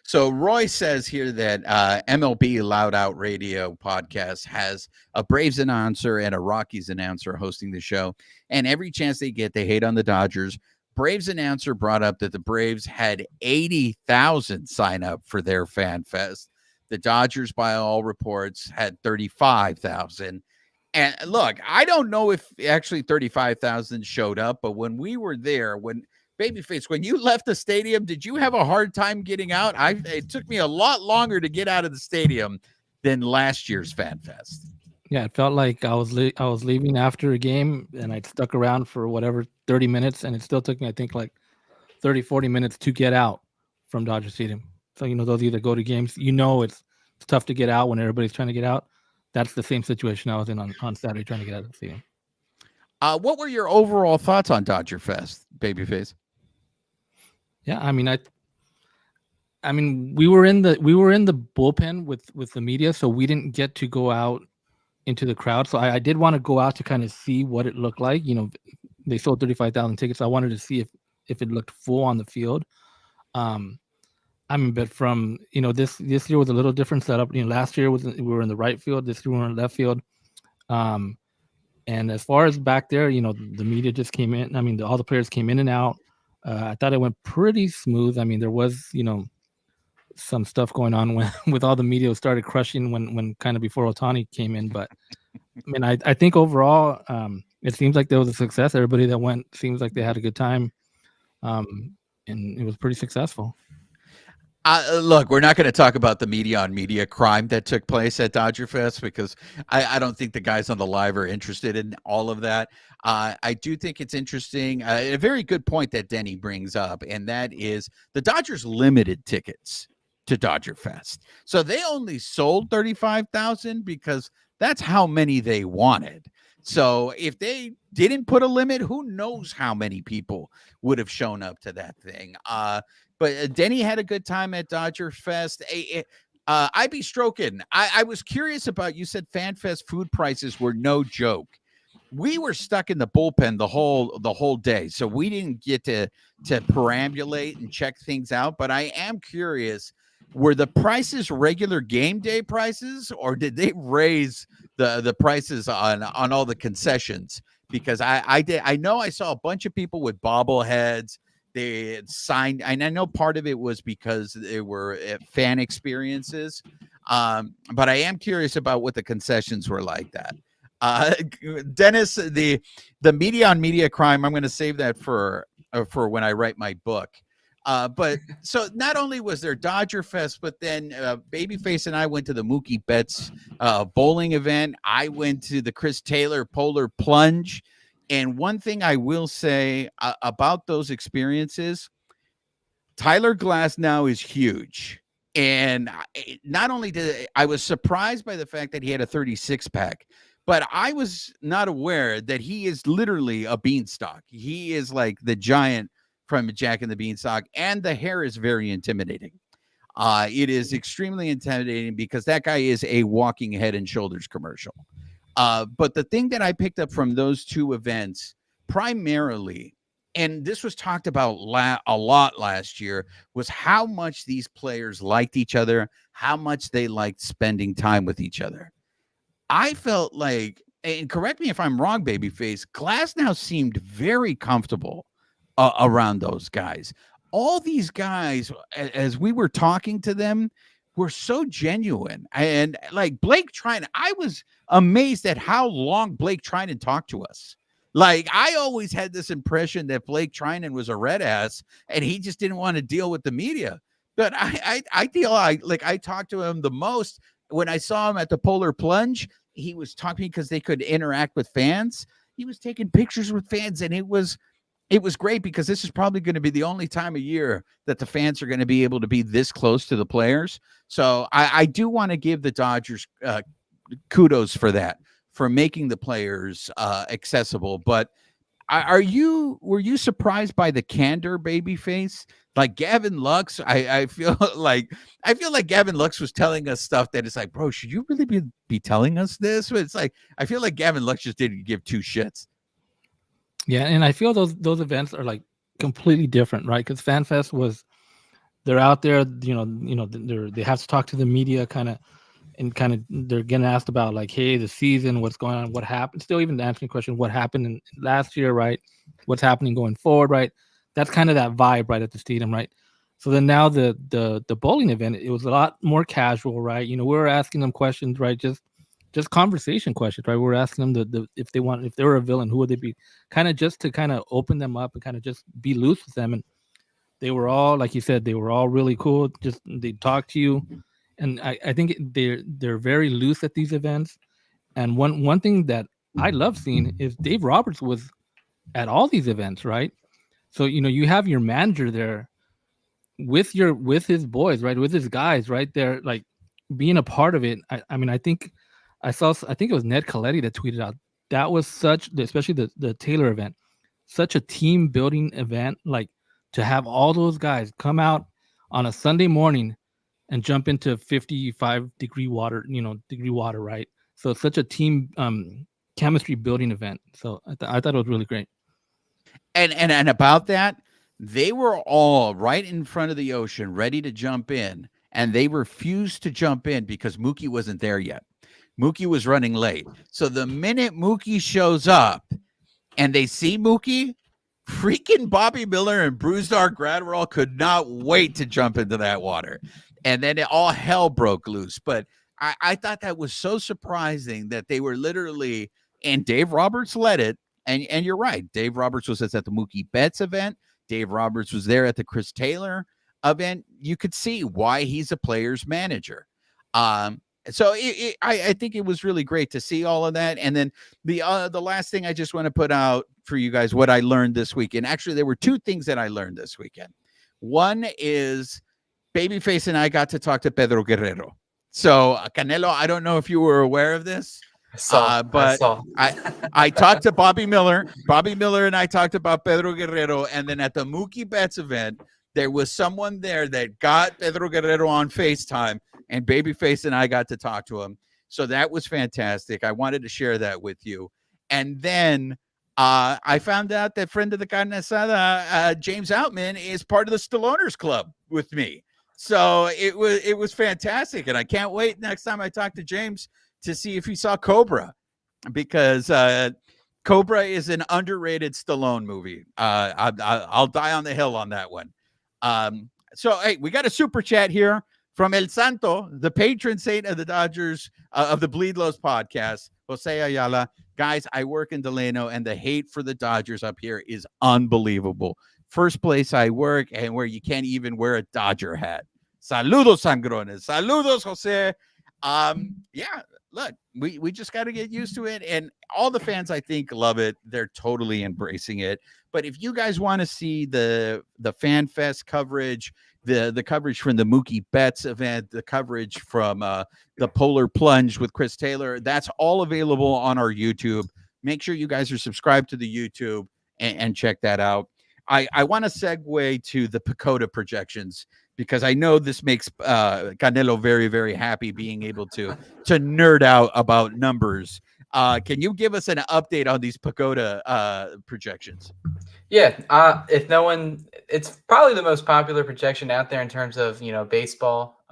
So Roy says here that MLB Loud Out Radio podcast has a Braves announcer and a Rockies announcer hosting the show. And every chance they get, they hate on the Dodgers. Braves announcer brought up that the Braves had 80,000 sign up for their fan fest. The Dodgers, by all reports, had 35,000. And look, I don't know if actually 35,000 showed up, but when we were there, when Babyface, when you left the stadium, did you have a hard time getting out? It took me a lot longer to get out of the stadium than last year's Fan Fest. Yeah, it felt like I was leaving after a game, and I stuck around for whatever 30 minutes, and it still took me, I think, like 30, 40 minutes to get out from Dodger Stadium. So, those either go to games, it's tough to get out when everybody's trying to get out. That's the same situation I was in on Saturday trying to get out of the stadium. What were your overall thoughts on Dodger Fest, Babyface? Yeah, I mean, we were in the bullpen with the media, so we didn't get to go out into the crowd. So I did want to go out to kind of see what it looked like. They sold 35,000 tickets. So I wanted to see if it looked full on the field. But from this year was a little different setup. Last year we were in the right field. This year we were in the left field. And as far as back there, the media just came in. All the players came in and out. I thought it went pretty smooth. There was some stuff going on with all the media started crushing when kind of before Ohtani came in. But I think overall it seems like there was a success. Everybody that went seems like they had a good time, and it was pretty successful. Look, we're not going to talk about the media on media crime that took place at Dodger Fest, because I don't think the guys on the live are interested in all of that. I do think it's interesting. A very good point that Denny brings up, and that is the Dodgers limited tickets to Dodger Fest. So they only sold 35,000 because that's how many they wanted. So if they didn't put a limit, who knows how many people would have shown up to that thing. But Denny had a good time at Dodger Fest. I be stroking. I was curious about, you said Fan Fest food prices were no joke. We were stuck in the bullpen the whole day, so we didn't get to perambulate and check things out. But I am curious, were the prices regular game day prices, or did they raise the prices on all the concessions? Because I know I saw a bunch of people with bobbleheads. They had signed, and I know part of it was because they were fan experiences. But I am curious about what the concessions were like that. Dennis, the media on media crime, I'm going to save that for when I write my book. But so not only was there Dodger Fest, but then Babyface and I went to the Mookie Betts bowling event. I went to the Chris Taylor Polar Plunge. And one thing I will say about those experiences, Tyler Glasnow is huge. And not only did I was surprised by the fact that he had a 36 pack, but I was not aware that he is literally a beanstalk. He is like the giant from Jack and the Beanstalk, and the hair is very intimidating. It is extremely intimidating because that guy is a walking Head and Shoulders commercial. But the thing that I picked up from those two events primarily, and this was talked about a lot last year, was how much these players liked each other, how much they liked spending time with each other. I felt like, and correct me if I'm wrong, Babyface, Glasnow seemed very comfortable around those guys. all these guys, as we were talking to them, were so genuine. And like Blake Trinan, I was amazed at how long Blake Trinan talked to us. Like, I always had this impression that Blake Trinan was a red ass and he just didn't want to deal with the media. But I feel like I talked to him the most when I saw him at the Polar Plunge. He was talking because they could interact with fans. He was taking pictures with fans, and it was great because this is probably going to be the only time of year that the fans are going to be able to be this close to the players. So I do want to give the Dodgers kudos for that, for making the players accessible. But were you surprised by the candor, babyface? Like Gavin Lux, I feel like Gavin Lux was telling us stuff that it's like, bro, should you really be telling us this? But it's like, I feel like Gavin Lux just didn't give two shits. Yeah, and I feel those events are like completely different, right? Because FanFest they're out there, they have to talk to the media, they're getting asked about like, hey, the season, what's going on, what happened. Still even answering the question, what happened in last year, right? What's happening going forward, right? That's kind of that vibe, right, at the stadium, right? So then now the bowling event, it was a lot more casual, right? We were asking them questions, right? Just conversation questions, right? We're asking them if they were a villain, who would they be? Kind of just to kind of open them up and kind of just be loose with them. And they were all, like you said, they were all really cool. Just they talk to you, and I think they're very loose at these events. And one thing that I love seeing is Dave Roberts was at all these events, right? So you have your manager there with his boys, right? With his guys, right there, like being a part of it. I mean, I think it was Ned Colletti that tweeted out that was especially the Taylor event, such a team building event. Like to have all those guys come out on a Sunday morning and jump into 55-degree water, right? So it's such a team chemistry building event. So I thought it was really great. And about that, they were all right in front of the ocean, ready to jump in, and they refused to jump in because Mookie wasn't there yet. Mookie was running late. So the minute Mookie shows up and they see Mookie, freaking Bobby Miller and Brusdar Graterol could not wait to jump into that water. And then all hell broke loose. But I thought that was so surprising that they were literally, and Dave Roberts led it. And you're right. Dave Roberts was at the Mookie Betts event. Dave Roberts was there at the Chris Taylor event. You could see why he's a player's manager. So I think it was really great to see all of that. And then the last thing I just want to put out for you guys, what I learned this weekend. Actually, there were two things that I learned this weekend. One is Babyface and I got to talk to Pedro Guerrero. So Canelo, I don't know if you were aware of this. I talked to Bobby Miller. Bobby Miller and I talked about Pedro Guerrero. And then at the Mookie Betts event, there was someone there that got Pedro Guerrero on FaceTime, and Babyface and I got to talk to him. So that was fantastic. I wanted to share that with you. And then I found out that friend of the carne asada, James Outman, is part of the Stalloner's Club with me. So it was fantastic. And I can't wait next time I talk to James to see if he saw Cobra, because Cobra is an underrated Stallone movie. I'll die on the hill on that one. So, hey, we got a super chat here from El Santo, the patron saint of the Dodgers, of the Bleed Lows podcast, Jose Ayala. Guys, I work in Delano, and the hate for the Dodgers up here is unbelievable. First place I work, and where you can't even wear a Dodger hat. Saludos, sangrones. Saludos, Jose. Yeah, look, we just got to get used to it. And all the fans, I think, love it. They're totally embracing it. But if you guys want to see the Fan Fest coverage, the coverage from the Mookie Betts event, the coverage from the Polar Plunge with Chris Taylor, that's all available on our YouTube. Make sure you guys are subscribed to the YouTube and check that out. I want to segue to the PECOTA projections, because I know this makes Canelo very, very happy being able to nerd out about numbers. Can you give us an update on these PECOTA projections? Yeah, if no one, it's probably the most popular projection out there in terms of, baseball.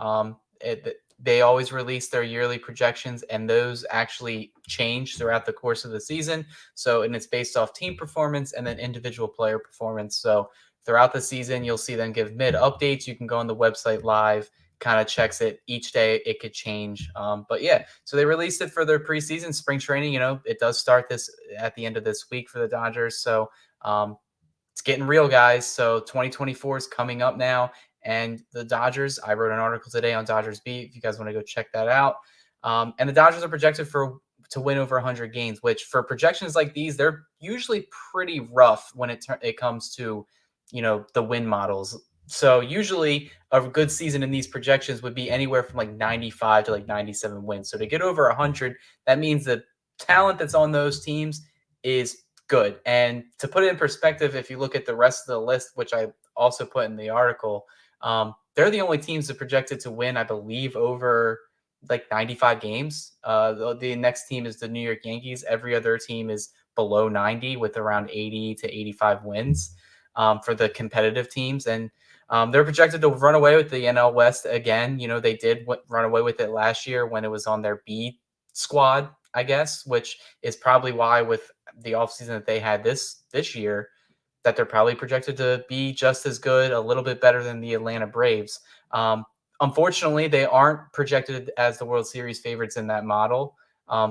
They always release their yearly projections, and those actually change throughout the course of the season. So, and it's based off team performance and then individual player performance. So throughout the season, you'll see them give mid updates. You can go on the website live, kind of checks it each day. It could change. But yeah, so they released it for their preseason spring training. It does start this at the end of this week for the Dodgers. So it's getting real, guys. So 2024 is coming up now. And the Dodgers, I wrote an article today on Dodgers Beat, if you guys want to go check that out. And the Dodgers are projected to win over 100 games, which for projections like these, they're usually pretty rough when it comes to, the win models. So usually a good season in these projections would be anywhere from like 95 to like 97 wins. So to get over 100, that means the talent that's on those teams is good. And to put it in perspective, if you look at the rest of the list, which I also put in the article, they're the only teams that projected to win, I believe, over like 95 games. The next team is the New York Yankees. Every other team is below 90 with around 80 to 85 wins for the competitive teams. And they're projected to run away with the NL West again. They did run away with it last year when it was on their B squad, I guess, which is probably why with the offseason that they had this year, that they're probably projected to be just as good, a little bit better than the Atlanta Braves. Unfortunately, they aren't projected as the World Series favorites in that model.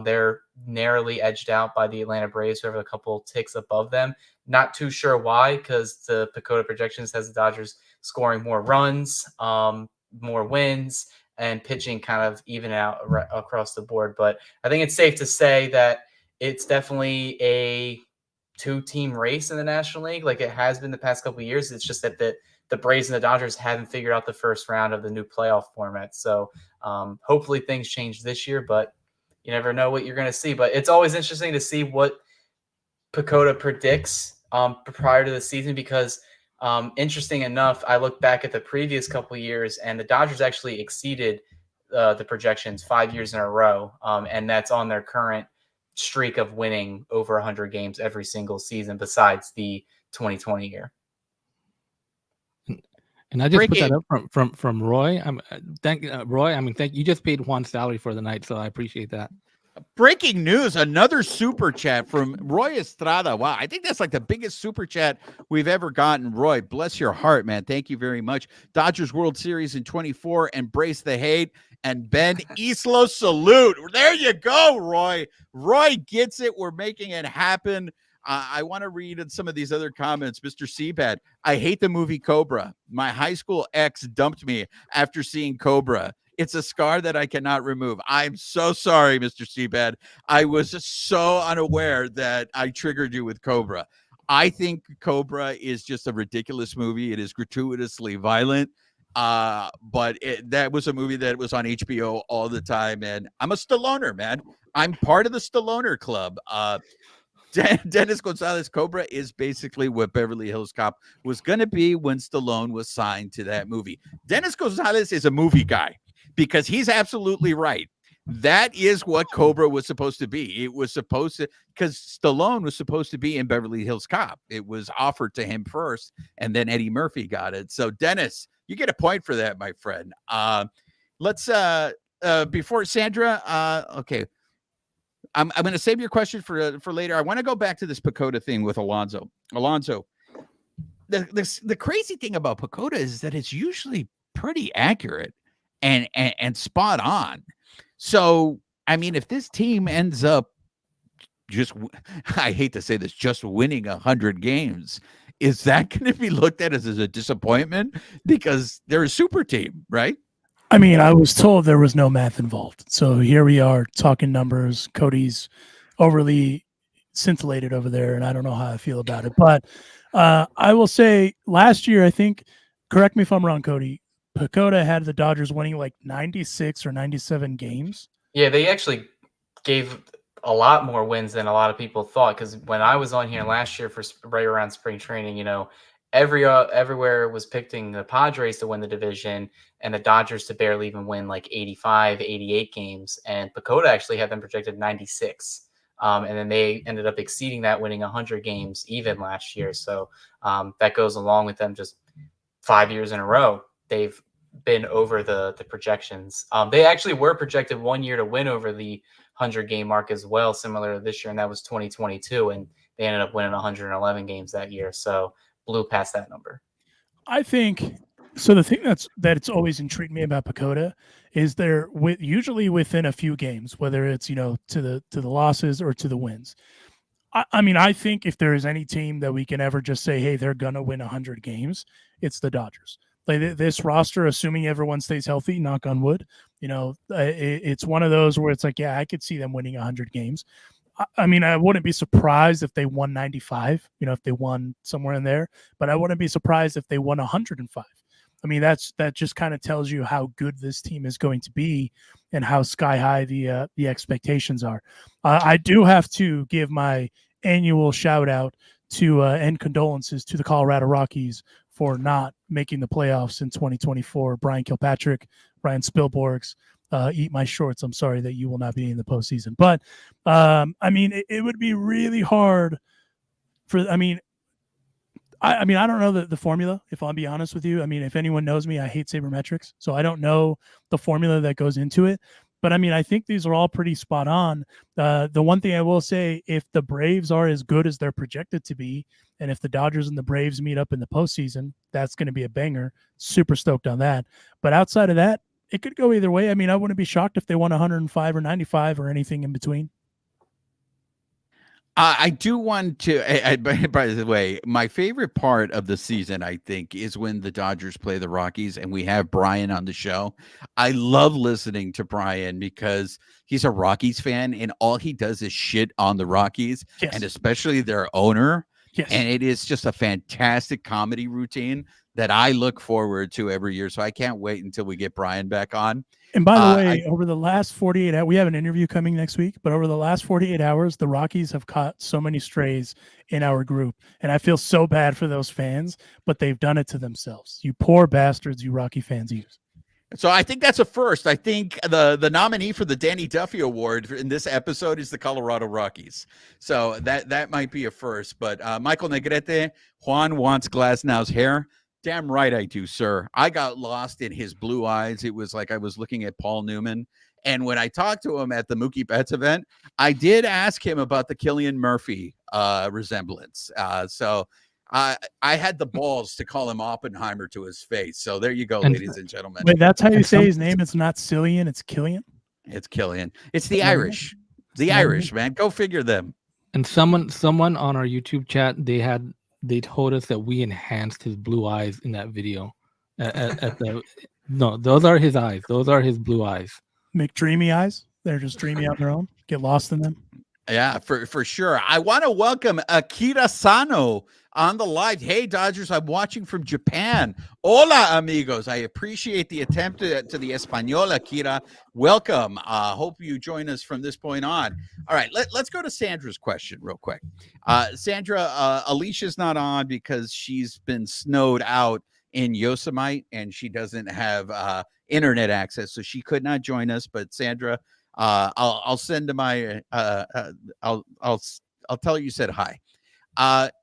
They're narrowly edged out by the Atlanta Braves, who have a couple ticks above them. Not too sure why, because the PECOTA projections has the Dodgers scoring more runs, more wins, and pitching kind of even out across the board. But I think it's safe to say that it's definitely a two-team race in the National League like it has been the past couple of years. It's just that the Braves and the Dodgers haven't figured out the first round of the new playoff format. So hopefully things change this year, but you never know what you're going to see. But it's always interesting to see what PECOTA predicts prior to the season, because interesting enough, I look back at the previous couple of years and the Dodgers actually exceeded the projections 5 years in a row. And that's on their current streak of winning over 100 games every single season besides the 2020 year. And I just put that up from Roy. Thank Roy. Thank you. Just paid Juan's salary for the night, so I appreciate that. Breaking news, another super chat from Roy Estrada. Wow, I think that's like the biggest super chat we've ever gotten. Roy, bless your heart, man. Thank you very much. Dodgers World Series in 24, embrace the hate. And Ben Islo, salute. There you go, Roy. Roy gets it. We're making it happen. I want to read some of these other comments. Mr. Seabad, I hate the movie Cobra. My high school ex dumped me after seeing Cobra. It's a scar that I cannot remove. I'm so sorry, Mr. Seabad. I was just so unaware that I triggered you with Cobra. I think Cobra is just a ridiculous movie. It is gratuitously violent. But that was a movie that was on HBO all the time. And I'm a Stalloner, man. I'm part of the Stalloner club. Dennis Gonzalez, Cobra is basically what Beverly Hills Cop was going to be when Stallone was signed to that movie. Dennis Gonzalez is a movie guy because he's absolutely right. That is what Cobra was supposed to be. It was supposed to, because Stallone was supposed to be in Beverly Hills Cop. It was offered to him first, and then Eddie Murphy got it. So, Dennis, you get a point for that, my friend. Let's before Sandra. Okay, I'm going to save your question for later. I want to go back to this PECOTA thing with Alonso. Alonso, the crazy thing about PECOTA is that it's usually pretty accurate and spot on. So, I mean, if this team ends up just, I hate to say this, just winning 100 games, is that going to be looked at as a disappointment? Because they're a super team, right? I mean, I was told there was no math involved. So here we are talking numbers. Cody's overly scintillated over there, and I don't know how I feel about it. But I will say last year, I think, correct me if I'm wrong, Cody, PECOTA had the Dodgers winning like 96 or 97 games. Yeah, they actually gave a lot more wins than a lot of people thought. Because when I was on here last year for right around spring training, you know, everywhere was picking the Padres to win the division and the Dodgers to barely even win like 85, 88 games. And PECOTA actually had them projected 96. And then they ended up exceeding that, winning 100 games even last year. So that goes along with them just 5 years in a row. They've been over the projections. They actually were projected 1 year to win over the 100-game mark as well, similar to this year, and that was 2022. And they ended up winning 111 games that year. So blew past that number. I think so. The thing that it's always intrigued me about PECOTA is they're usually within a few games, whether it's to the losses or to the wins. I mean, I think if there is any team that we can ever just say, hey, they're gonna win 100 games, it's the Dodgers. Like this roster, assuming everyone stays healthy, knock on wood, it's one of those where it's like, yeah, I could see them winning 100 games. I mean, I wouldn't be surprised if they won 95, if they won somewhere in there, but I wouldn't be surprised if they won 105. I mean, that just kind of tells you how good this team is going to be and how sky high the expectations are. I do have to give my annual shout out to and condolences to the Colorado Rockies for not making the playoffs in 2024. Brian Kilpatrick, Brian Spielborgs, eat my shorts. I'm sorry that you will not be in the postseason. But, I mean, it would be really hard for – I mean, I don't know the formula, if I'll be honest with you. I mean, if anyone knows me, I hate sabermetrics. So I don't know the formula that goes into it. But, I mean, I think these are all pretty spot on. The one thing I will say, if the Braves are as good as they're projected to be, and if the Dodgers and the Braves meet up in the postseason, that's going to be a banger. Super stoked on that. But outside of that, it could go either way. I mean, I wouldn't be shocked if they won 105 or 95 or anything in between. I do want to, by the way, my favorite part of the season, I think, is when the Dodgers play the Rockies and we have Brian on the show. I love listening to Brian because he's a Rockies fan and all he does is shit on the Rockies, yes, and especially their owner. Yes. And it is just a fantastic comedy routine that I look forward to every year. So I can't wait until we get Brian back on. And by the way, over the last 48 hours, we have an interview coming next week, but over the last 48 hours, the Rockies have caught so many strays in our group. And I feel so bad for those fans, but they've done it to themselves. You poor bastards, you Rocky fans use. So I think that's a first. I think the nominee for the Danny Duffy Award in this episode is the Colorado Rockies. So that might be a first. But Michael Negrete, Juan wants Glasnow's hair. Damn right I do, sir. I got lost in his blue eyes. It was like I was looking at Paul Newman. And when I talked to him at the Mookie Betts event, I did ask him about the Cillian Murphy resemblance. So I had the balls to call him Oppenheimer to his face. So there you go, ladies and gentlemen. Wait, that's how you say his name? It's not Cillian, it's Killian? It's Killian. It's the Irish. The Irish, man. Go figure them. And someone on our YouTube chat, they told us that we enhanced his blue eyes in that video. No, those are his eyes. Those are his blue eyes. Make dreamy eyes. They're just dreamy on their own. Get lost in them. Yeah, for sure. I want to welcome Akira Sano on the live. Hey, Dodgers, I'm watching from Japan. Hola, amigos. I appreciate the attempt to the Espanol, Akira. Welcome. Hope you join us from this point on. All right, let's go to Sandra's question real quick. Sandra, Alicia's not on because she's been snowed out in Yosemite and she doesn't have internet access, so she could not join us. But Sandra, I'll send to my I'll tell her you said hi.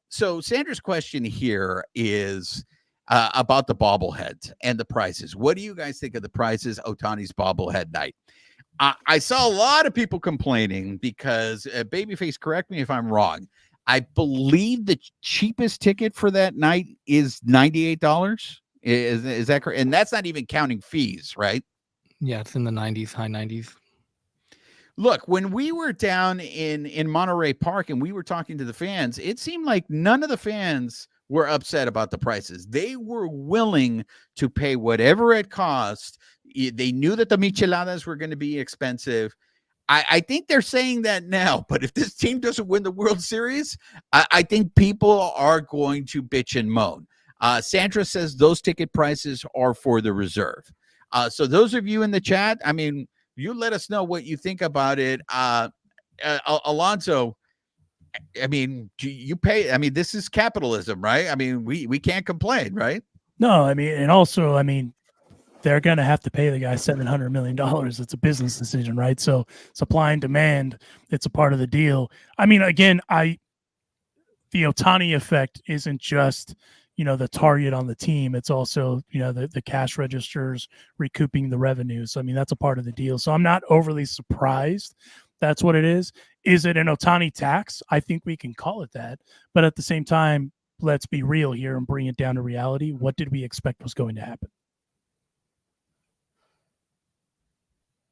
So Sandra's question here is about the bobblehead and the prices. What do you guys think of the prices Ohtani's bobblehead night? I saw a lot of people complaining because Babyface, correct me if I'm wrong, I believe the cheapest ticket for that night is $98. Is that correct? And that's not even counting fees, right? Yeah, it's in the 90s, high 90s. Look, when we were down in Monterey Park and we were talking to the fans, it seemed like none of the fans were upset about the prices. They were willing to pay whatever it cost. They knew that the micheladas were going to be expensive. I think they're saying that now, but if this team doesn't win the World Series, I think people are going to bitch and moan. Sandra says those ticket prices are for the reserve. So those of you in the chat, I mean, you let us know what you think about it. Alonso, I mean, you pay. I mean, this is capitalism, right? I mean, we can't complain, right? No, I mean, and also, I mean, they're going to have to pay the guy $700 million. It's a business decision, right? So supply and demand, it's a part of the deal. I mean, again, the Ohtani effect isn't just, the target on the team. It's also, the cash registers recouping the revenues. I mean, that's a part of the deal. So I'm not overly surprised. That's what it is. Is it an Ohtani tax? I think we can call it that. But at the same time, let's be real here and bring it down to reality. What did we expect was going to happen?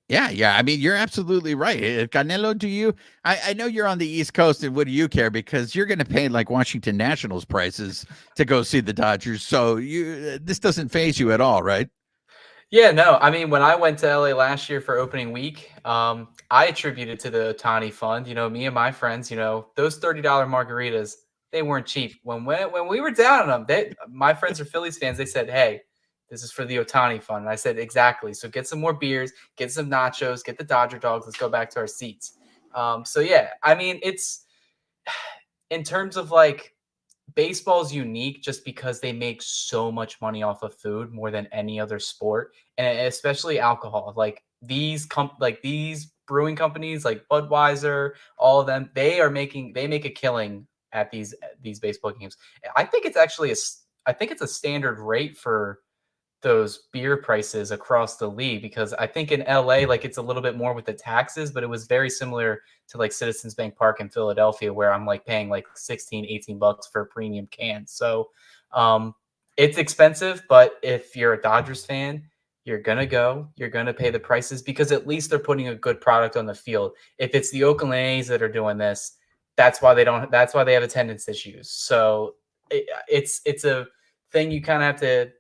Yeah. I mean, you're absolutely right. Canelo, do you? I know you're on the East Coast, and what do you care? Because you're going to pay like Washington Nationals prices to go see the Dodgers. So this doesn't faze you at all, right? Yeah, no. I mean, when I went to LA last year for opening week, I attributed to the Ohtani fund. Me and my friends, those $30 margaritas, they weren't cheap. When we were down on them, my friends are Phillies fans. They said, "Hey, this is for the Ohtani fund." And I said, "Exactly. So get some more beers, get some nachos, get the Dodger dogs. Let's go back to our seats." So yeah, I mean, it's in terms of like baseball's unique just because they make so much money off of food more than any other sport, and especially alcohol. Like these brewing companies like Budweiser, all of them, they make a killing at these baseball games. I think it's actually a standard rate for those beer prices across the league, because I think in LA, like it's a little bit more with the taxes, but it was very similar to like Citizens Bank Park in Philadelphia, where I'm like paying like 16, 18 bucks for a premium can. So it's expensive, but if you're a Dodgers fan, you're going to pay the prices, because at least they're putting a good product on the field. If it's the Oakland A's that are doing this, that's why they have attendance issues. So it's a thing you kind of have to,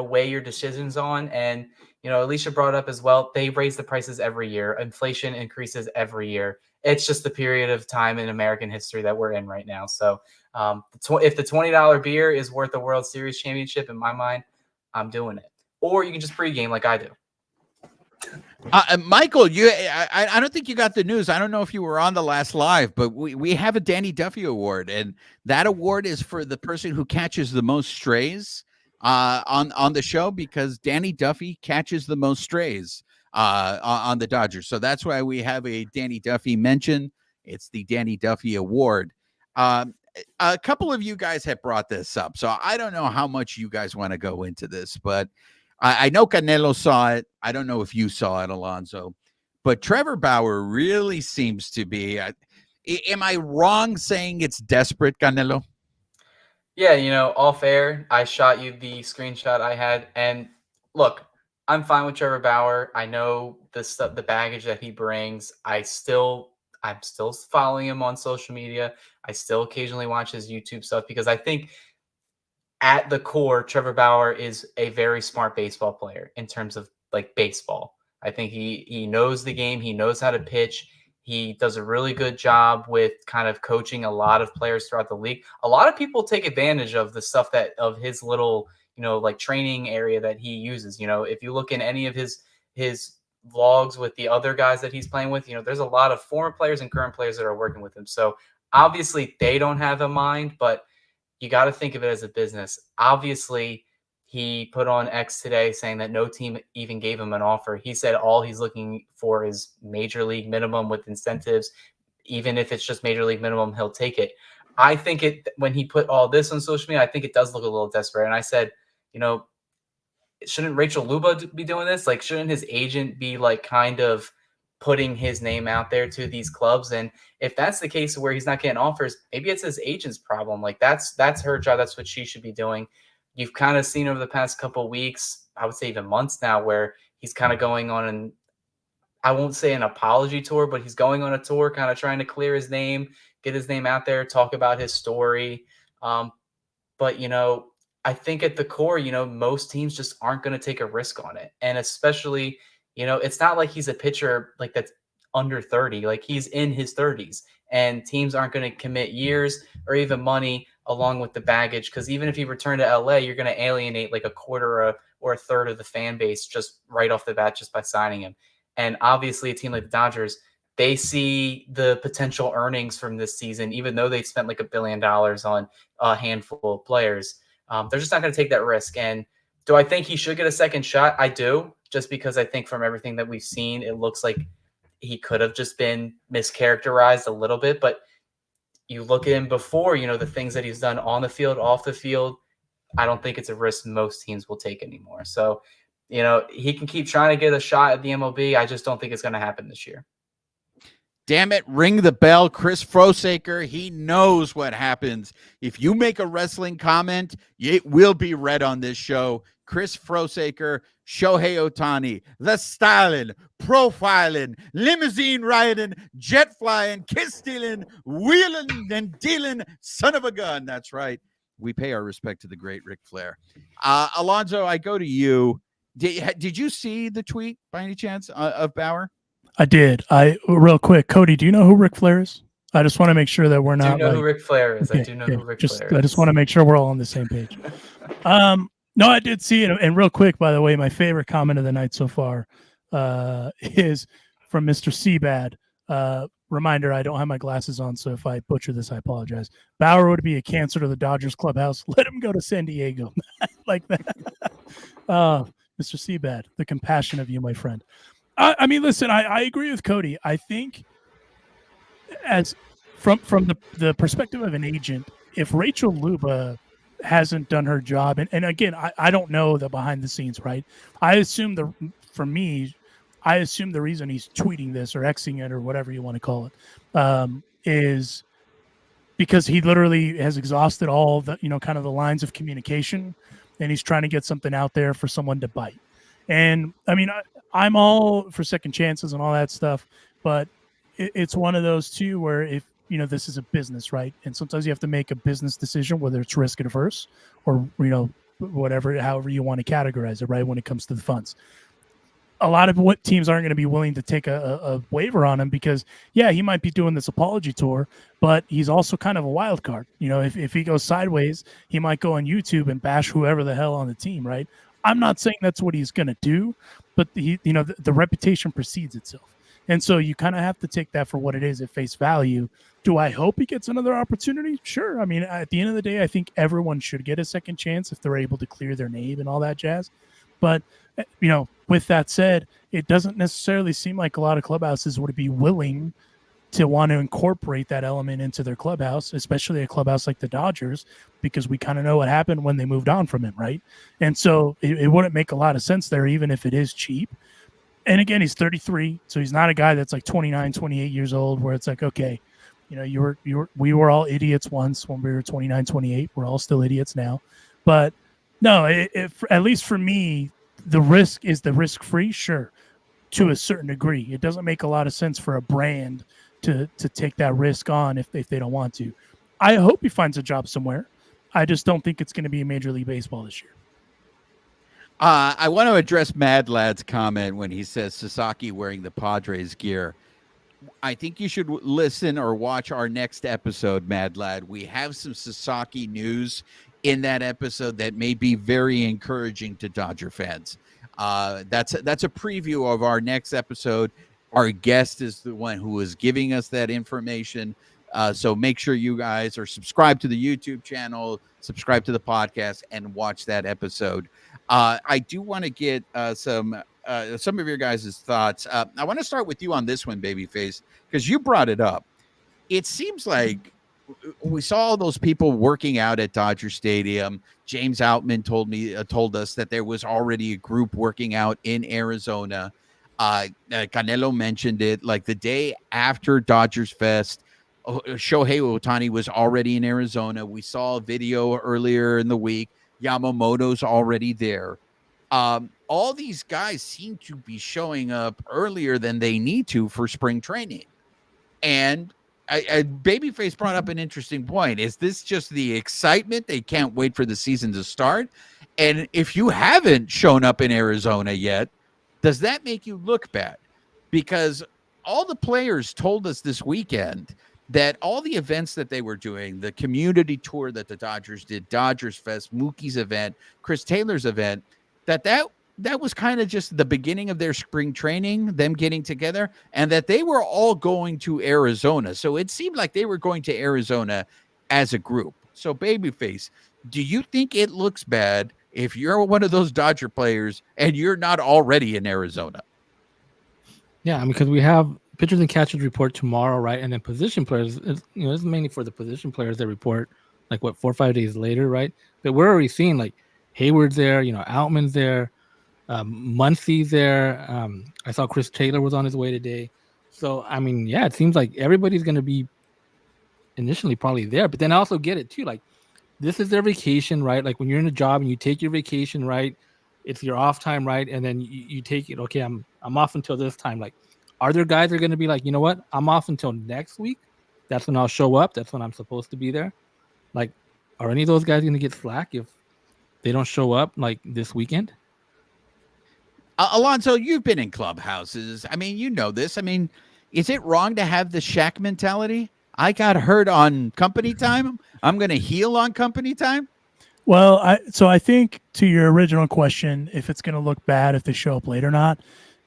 weigh your decisions on. And, Alicia brought up as well, they raise the prices every year. Inflation increases every year. It's just the period of time in American history that we're in right now. So if the $20 beer is worth a World Series championship, in my mind, I'm doing it. Or you can just pregame like I do. Michael, I don't think you got the news. I don't know if you were on the last live, but we have a Danny Duffy Award, and that award is for the person who catches the most strays on the show, because Danny Duffy catches the most strays on the Dodgers. So that's why we have a Danny Duffy mention. It's the Danny Duffy Award. A couple of you guys have brought this up, so I don't know how much you guys want to go into this, but I know Canelo saw it. I don't know if you saw it, Alonso, but Trevor Bauer really seems to be. Am I wrong saying it's desperate, Canelo? Yeah, all fair. I shot you the screenshot I had, and look, I'm fine with Trevor Bauer. I know the baggage that he brings. I'm still following him on social media. I still occasionally watch his YouTube stuff, because I think at the core, Trevor Bauer is a very smart baseball player in terms of like baseball. I think he knows the game. He knows how to pitch. He does a really good job with kind of coaching a lot of players throughout the league. A lot of people take advantage of the stuff of his little, like training area that he uses. If you look in any of his vlogs with the other guys that he's playing with, there's a lot of former players and current players that are working with him. So obviously they don't have a mind, but you got to think of it as a business. Obviously, he put on X today saying that no team even gave him an offer. He said all he's looking for is major league minimum with incentives. Even if it's just major league minimum, he'll take it. I think when he put all this on social media, I think it does look a little desperate. And I said, shouldn't Rachel Luba be doing this? Like, shouldn't his agent be like kind of putting his name out there to these clubs? And if that's the case where he's not getting offers, maybe it's his agent's problem. Like that's her job. That's what she should be doing. You've kind of seen over the past couple of weeks, I would say even months now, where he's kind of going on I won't say an apology tour, but he's going on a tour, kind of trying to clear his name, get his name out there, talk about his story. But, I think at the core, most teams just aren't going to take a risk on it. And especially, it's not like he's a pitcher like that's under 30, like he's in his 30s, and teams aren't going to commit years or even money along with the baggage. Because even if you return to LA, you're going to alienate like a quarter or a third of the fan base just right off the bat, just by signing him. And obviously a team like the Dodgers, they see the potential earnings from this season, even though they spent like $1 billion on a handful of players. They're just not going to take that risk. And do I think he should get a second shot? I do, just because I think from everything that we've seen, it looks like he could have just been mischaracterized a little bit. But you look at him before, the things that he's done on the field, off the field, I don't think it's a risk most teams will take anymore. So, he can keep trying to get a shot at the MLB. I just don't think it's going to happen this year. Damn it, ring the bell. Chris Frosaker, he knows what happens. If you make a wrestling comment, it will be read on this show. Chris Frosaker, Shohei Ohtani, the styling, profiling, limousine riding, jet flying, kiss stealing, wheeling and dealing son of a gun. That's right. We pay our respect to the great Ric Flair. Alonzo, I go to you. Did you see the tweet by any chance of Bauer? I did. Real quick, Cody, do you know who Ric Flair is? I just want to make sure that we're not. I do know who Ric Flair is. Okay, I do know who Ric Flair is. I just want to make sure we're all on the same page. No, I did see it. And real quick, by the way, my favorite comment of the night so far is from Mr. Seabad. Reminder, I don't have my glasses on, so if I butcher this, I apologize. Bauer would be a cancer to the Dodgers clubhouse. Let him go to San Diego. Like that. Mr. Seabad, the compassion of you, my friend. I mean, listen, I agree with Cody. I think as from the perspective of an agent, if Rachel Luba hasn't done her job, and again, I don't know the behind the scenes, right? I assume the reason he's tweeting this or Xing it or whatever you want to call it is because he literally has exhausted all the, kind of the lines of communication, and he's trying to get something out there for someone to bite. And I mean, I'm all for second chances and all that stuff, but it's one of those too where if this is a business, right? And sometimes you have to make a business decision, whether it's risk adverse or whatever, however you want to categorize it, right? When it comes to the funds, a lot of what teams aren't going to be willing to take a waiver on him because, yeah, he might be doing this apology tour, but he's also kind of a wild card. If he goes sideways, he might go on YouTube and bash whoever the hell on the team, right? I'm not saying that's what he's going to do, but the reputation precedes itself. And so you kind of have to take that for what it is at face value. Do I hope he gets another opportunity? Sure. I mean, at the end of the day, I think everyone should get a second chance if they're able to clear their name and all that jazz. But, with that said, it doesn't necessarily seem like a lot of clubhouses would be willing to want to incorporate that element into their clubhouse, especially a clubhouse like the Dodgers, because we kind of know what happened when they moved on from him, right? And so it wouldn't make a lot of sense there, even if it is cheap. And again, he's 33, so he's not a guy that's like 29, 28 years old where it's like, okay, we were all idiots once when we were 29, 28. We're all still idiots now. But no, at least for me, the risk is the risk-free, sure, to a certain degree. It doesn't make a lot of sense for a brand to take that risk on if they don't want to. I hope he finds a job somewhere. I just don't think it's going to be Major League Baseball this year. I want to address Mad Lad's comment when he says Sasaki wearing the Padres gear. I think you should listen or watch our next episode, Mad Lad. We have some Sasaki news in that episode that may be very encouraging to Dodger fans. That's a preview of our next episode. Our guest is the one who is giving us that information. So make sure you guys are subscribed to the YouTube channel, subscribe to the podcast, and watch that episode. I do want to get some of your guys' thoughts. I want to start with you on this one, Babyface, because you brought it up. It seems like we saw all those people working out at Dodger Stadium. James Outman told us that there was already a group working out in Arizona. Canelo mentioned it, like the day after Dodgers Fest. Shohei Ohtani was already in Arizona. We saw a video earlier in the week. Yamamoto's already there. All these guys seem to be showing up earlier than they need to for spring training. And Babyface brought up an interesting point. Is this just the excitement? They can't wait for the season to start. And if you haven't shown up in Arizona yet, does that make you look bad? Because all the players told us this weekend that all the events that they were doing, the community tour that the Dodgers did, Dodgers Fest, Mookie's event, Chris Taylor's event, that was kind of just the beginning of their spring training, them getting together, and that they were all going to Arizona. So it seemed like they were going to Arizona as a group. So Babyface, do you think it looks bad if you're one of those Dodger players and you're not already in Arizona? Yeah, I mean, because we have pitchers and catchers report tomorrow, right? And then position players, it's mainly for the position players that report like 4 or 5 days later, right? But we're already seeing like Hayward's there, Outman's there, Muncy's there. I saw Chris Taylor was on his way today. So I mean, yeah, it seems like everybody's going to be initially probably there, but then I also get it too. Like, this is their vacation, right? Like when you're in a job and you take your vacation, right? It's your off time, right? And then you take it. Okay, I'm off until this time. Like, are there guys that are going to be like, you know what? I'm off until next week. That's when I'll show up. That's when I'm supposed to be there. Like, are any of those guys going to get slack if they don't show up like this weekend? Alonso, you've been in clubhouses. I mean, you know this. I mean, is it wrong to have the Shaq mentality? I got hurt on company time. I'm going to heal on company time. Well, I think to your original question, if it's going to look bad if they show up late or not,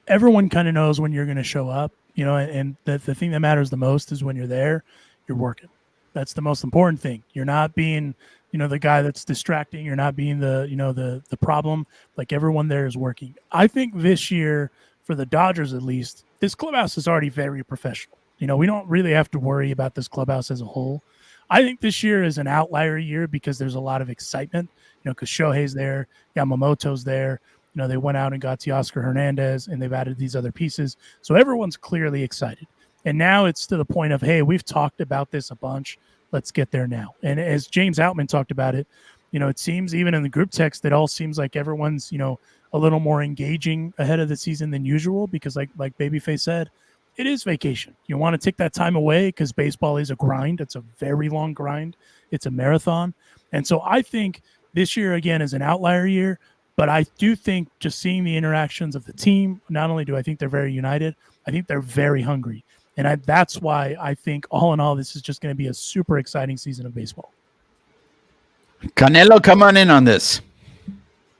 everyone kind of knows when you're going to show up, you know, and the thing that matters the most is when you're there, you're working. That's the most important thing. You're not being, you know, the guy that's distracting. You're not being the, you know, the problem. Like, everyone there is working. I think this year, for the Dodgers at least, this clubhouse is already very professional. You know, we don't really have to worry about this clubhouse as a whole. I think this year is an outlier year because there's a lot of excitement, you know, because Shohei's there, Yamamoto's there. You know, they went out and got Teoscar Hernandez, and they've added these other pieces. So everyone's clearly excited. And now it's to the point of, hey, we've talked about this a bunch. Let's get there now. And as James Outman talked about it, you know, it seems even in the group text, it all seems like everyone's, you know, a little more engaging ahead of the season than usual because like Babyface said, it is vacation. You want to take that time away because baseball is a grind. It's a very long grind. It's a marathon. And so I think this year, again, is an outlier year. But I do think just seeing the interactions of the team, not only do I think they're very united, I think they're very hungry. And that's why I think all in all, this is just going to be a super exciting season of baseball. Canelo, come on in on this.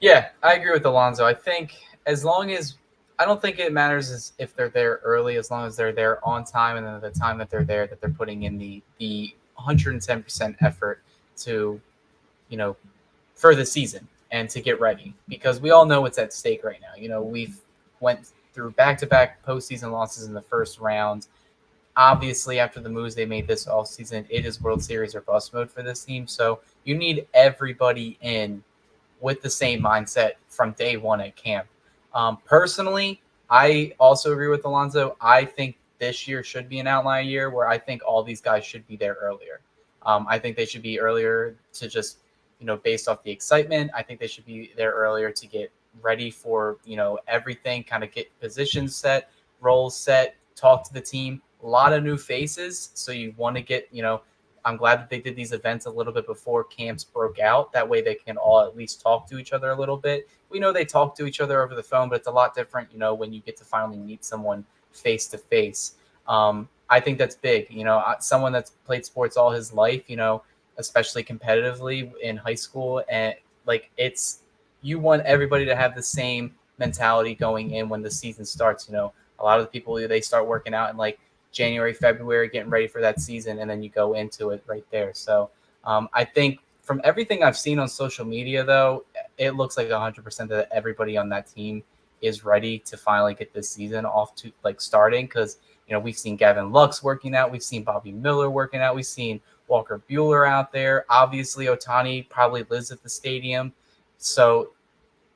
Yeah, I agree with Alonso. I think as long as I don't think it matters if they're there early, as long as they're there on time and then the time that they're there, that they're putting in the 110% effort to, you know, for the season and to get ready, because we all know what's at stake right now. You know, we've went through back-to-back postseason losses in the first round. Obviously, after the moves they made this offseason, it is World Series or bust mode for this team. So you need everybody in with the same mindset from day one at camp. Personally, I also agree with Alonso. I think this year should be an outlier year where I think all these guys should be there earlier. I think they should be earlier to just, you know, based off the excitement. I think they should be there earlier to get ready for, you know, everything, kind of get positions set, roles set, talk to the team. A lot of new faces. So you want to get, you know, I'm glad that they did these events a little bit before camps broke out. That way they can all at least talk to each other a little bit. We know they talk to each other over the phone, but it's a lot different, you know, when you get to finally meet someone face to face. I think that's big. You know, someone that's played sports all his life, you know, especially competitively in high school. And like, you want everybody to have the same mentality going in when the season starts. You know, a lot of the people, they start working out in like January, February, getting ready for that season, and then you go into it right there. So I think from everything I've seen on social media, though, it looks like 100% that everybody on that team is ready to finally get this season off to like starting, because, you know, we've seen Gavin Lux working out, we've seen Bobby Miller working out, we've seen Walker Buehler out there. Obviously, Ohtani probably lives at the stadium. So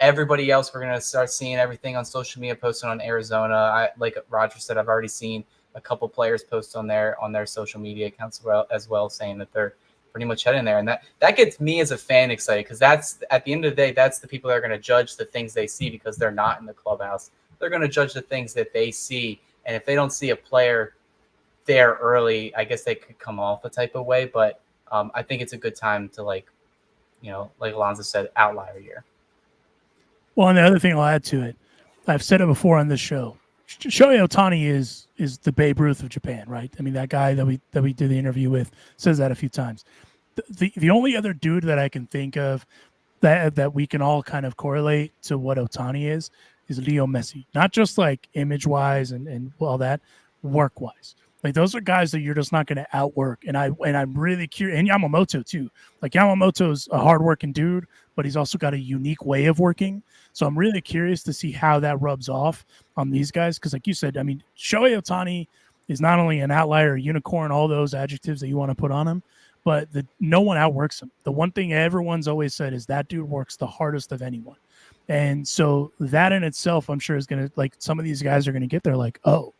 everybody else, we're going to start seeing everything on social media posted on Arizona. Like Roger said, I've already seen a couple players post on their social media accounts as well, saying that they're pretty much heading there. And that gets me as a fan excited, because that's, at the end of the day, that's the people that are going to judge the things they see, because they're not in the clubhouse. They're going to judge the things that they see. And if they don't see a player there early, I guess they could come off a type of way. But I think it's a good time to, like, you know, like Alonso said, outlier year. Well, and the other thing I'll add to it, I've said it before on this show, Shohei Ohtani is the Babe Ruth of Japan, right? I mean, that guy that we did the interview with says that a few times. The only other dude that I can think of that we can all kind of correlate to what Ohtani is Leo Messi. Not just like image-wise and all that, work-wise. Like, those are guys that you're just not going to outwork. And I'm really curious. And Yamamoto too. Like, Yamamoto's a hardworking dude, but he's also got a unique way of working. So I'm really curious to see how that rubs off on these guys. Because like you said, I mean, Shohei Ohtani is not only an outlier, a unicorn, all those adjectives that you want to put on him, but no one outworks him. The one thing everyone's always said is that dude works the hardest of anyone. And so that in itself, I'm sure is going to, like, some of these guys are going to get there like, oh,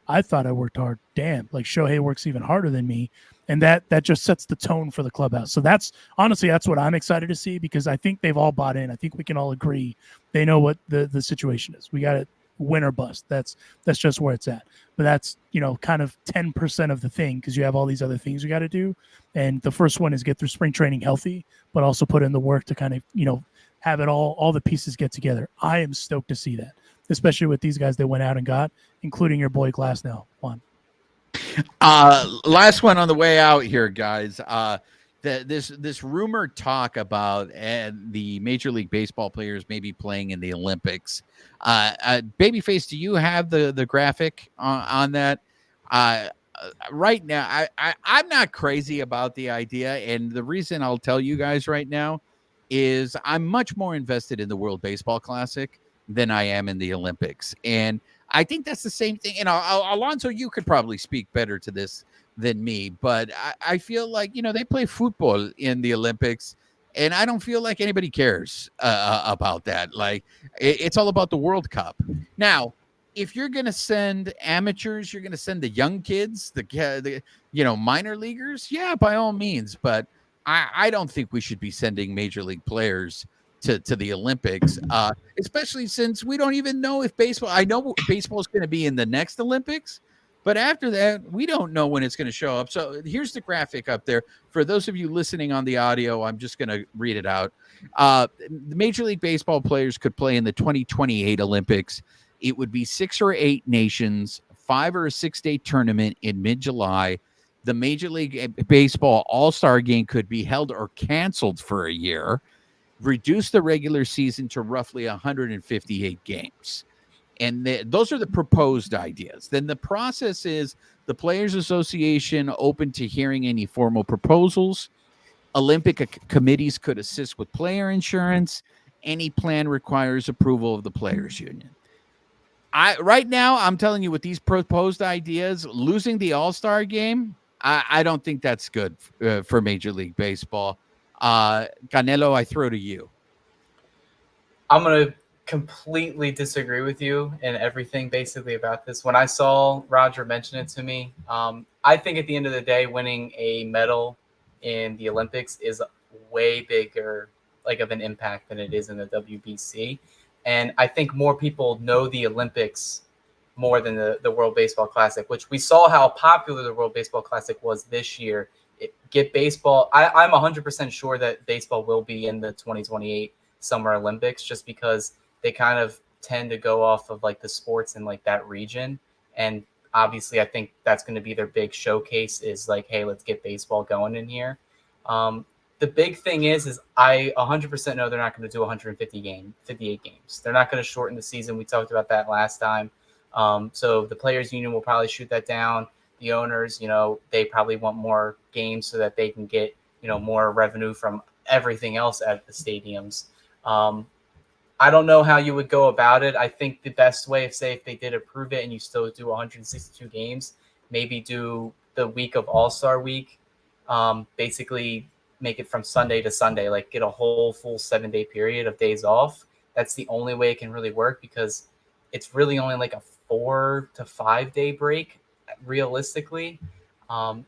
I thought I worked hard. Damn, like Shohei works even harder than me. And that just sets the tone for the clubhouse. So that's what I'm excited to see, because I think they've all bought in. I think we can all agree they know what the situation is. We got to win or bust. That's just where it's at. But that's, kind of 10% of the thing, because you have all these other things you got to do. And the first one is get through spring training healthy, but also put in the work to kind of, have it all the pieces get together. I am stoked to see that, especially with these guys that went out and got, including your boy Glasnow. Juan. Last one on the way out here, guys. This rumored talk about the Major League Baseball players maybe playing in the Olympics. Babyface, do you have the graphic on that? Right now, I'm not crazy about the idea, and the reason I'll tell you guys right now is I'm much more invested in the World Baseball Classic than I am in the Olympics, and I think that's the same thing. And Alonso, you could probably speak better to this than me, but I feel like, they play football in the Olympics, and I don't feel like anybody cares about that. Like, it's all about the World Cup. Now, if you're going to send amateurs, you're going to send the young kids, the minor leaguers, yeah, by all means. But I don't think we should be sending major league players to the Olympics, especially since we don't even know if baseball. I know baseball is going to be in the next Olympics, but after that, we don't know when it's going to show up. So here's the graphic up there. For those of you listening on the audio, I'm just going to read it out. The Major League Baseball players could play in the 2028 Olympics. It would be 6 or 8 nations, 5 or 6 day tournament in mid-July. The Major League Baseball All-Star Game could be held or canceled for a year. Reduce the regular season to roughly 158 games. And those are the proposed ideas. Then the process is the Players Association open to hearing any formal proposals. Olympic committees could assist with player insurance. Any plan requires approval of the Players Union. Right now, I'm telling you, with these proposed ideas, losing the All-Star Game, I don't think that's good for Major League Baseball. Canelo, I throw to you. I'm going to completely disagree with you and everything basically about this. When I saw Roger mention it to me, I think at the end of the day, winning a medal in the Olympics is way bigger of an impact than it is in the WBC. And I think more people know the Olympics more than the World Baseball Classic, which we saw how popular the World Baseball Classic was this year. Get baseball. I'm 100% sure that baseball will be in the 2028 Summer Olympics, just because they kind of tend to go off of the sports in that region. And obviously I think that's going to be their big showcase is hey, let's get baseball going in here. The big thing is I 100% know they're not going to do 58 games. They're not going to shorten the season. We talked about that last time. So the Players Union will probably shoot that down. The owners, they probably want more games so that they can get, more revenue from everything else at the stadiums. I don't know how you would go about it. I think the best way, if they did approve it and you still do 162 games, maybe do the week of All-Star Week, basically make it from Sunday to Sunday, get a whole full 7-day period of days off. That's the only way it can really work, because it's really only a 4 to 5 day break realistically.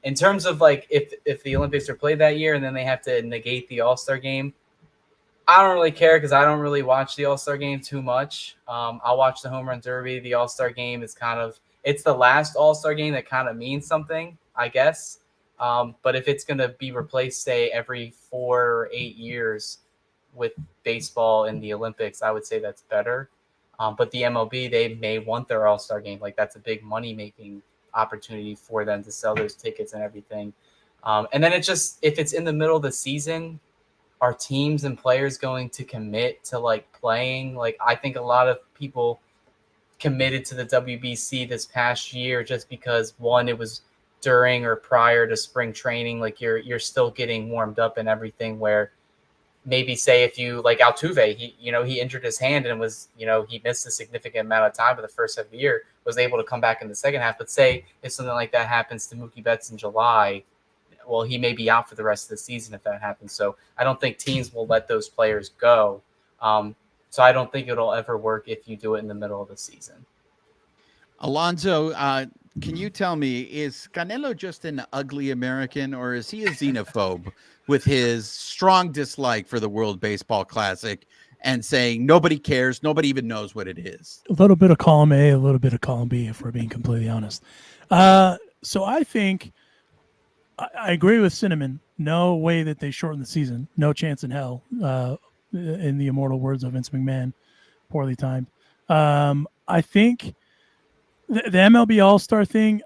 In terms of if the Olympics are played that year and then they have to negate the All-Star Game, I don't really care, because I don't really watch the All-Star Game too much. I'll watch the Home Run Derby. The All-Star Game is it's the last All-Star Game that kind of means something, I guess. But if it's going to be replaced, say, every 4 or 8 years with baseball in the Olympics, I would say that's better. But the MLB, they may want their All-Star Game. That's a big money-making opportunity for them to sell those tickets and everything. And then if it's in the middle of the season, are teams and players going to commit to playing? I think a lot of people committed to the WBC this past year just because, one, it was during or prior to spring training. You're still getting warmed up and everything, where maybe say if you Altuve, he injured his hand and was, he missed a significant amount of time for the first half of the year, was able to come back in the second half. But say if something like that happens to Mookie Betts in July, well, he may be out for the rest of the season if that happens. So I don't think teams will let those players go. So I don't think it'll ever work if you do it in the middle of the season. Alonso, can you tell me, is Canelo just an ugly American, or is he a xenophobe with his strong dislike for the World Baseball Classic and saying nobody cares, nobody even knows what it is? A little bit of column A, a little bit of column B, if we're being completely honest. So I think I agree with Cinnamon. No way that they shorten the season. No chance in hell, in the immortal words of Vince McMahon, poorly timed. I think the MLB All-Star thing,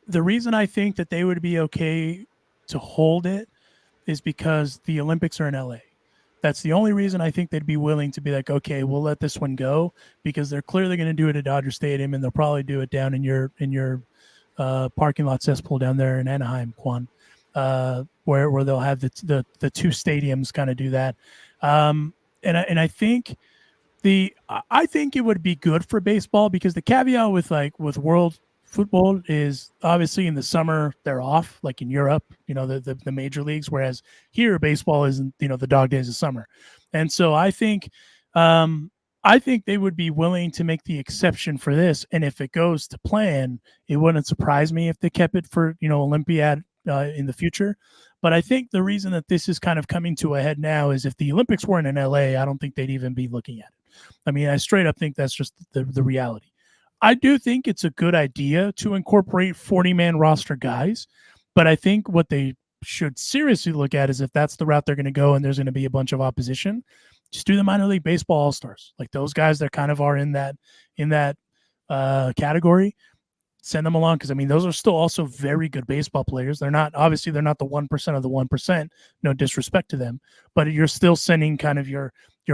the reason I think that they would be okay to hold it is because the Olympics are in LA. That's the only reason I think they'd be willing to be like, okay, we'll let this one go, because they're clearly going to do it at Dodger Stadium, and they'll probably do it down in your parking lot cesspool down there in Anaheim, Quan, where they'll have the two stadiums kind of do that. And I think I think it would be good for baseball, because the caveat with world football is obviously in the summer they're off, like in Europe, the major leagues, whereas here baseball isn't, the dog days of summer. And so I think they would be willing to make the exception for this. And if it goes to plan, it wouldn't surprise me if they kept it for, Olympiad in the future. But I think the reason that this is kind of coming to a head now is if the Olympics weren't in LA, I don't think they'd even be looking at it. I mean, I straight up think that's just the reality. I do think it's a good idea to incorporate 40-man roster guys, but I think what they should seriously look at is if that's the route they're going to go and there's going to be a bunch of opposition, just do the minor league baseball all-stars. Like those guys that kind of are in that category, send them along, because I mean those are still also very good baseball players. They're not the 1% of the 1%, no disrespect to them, but you're still sending kind of your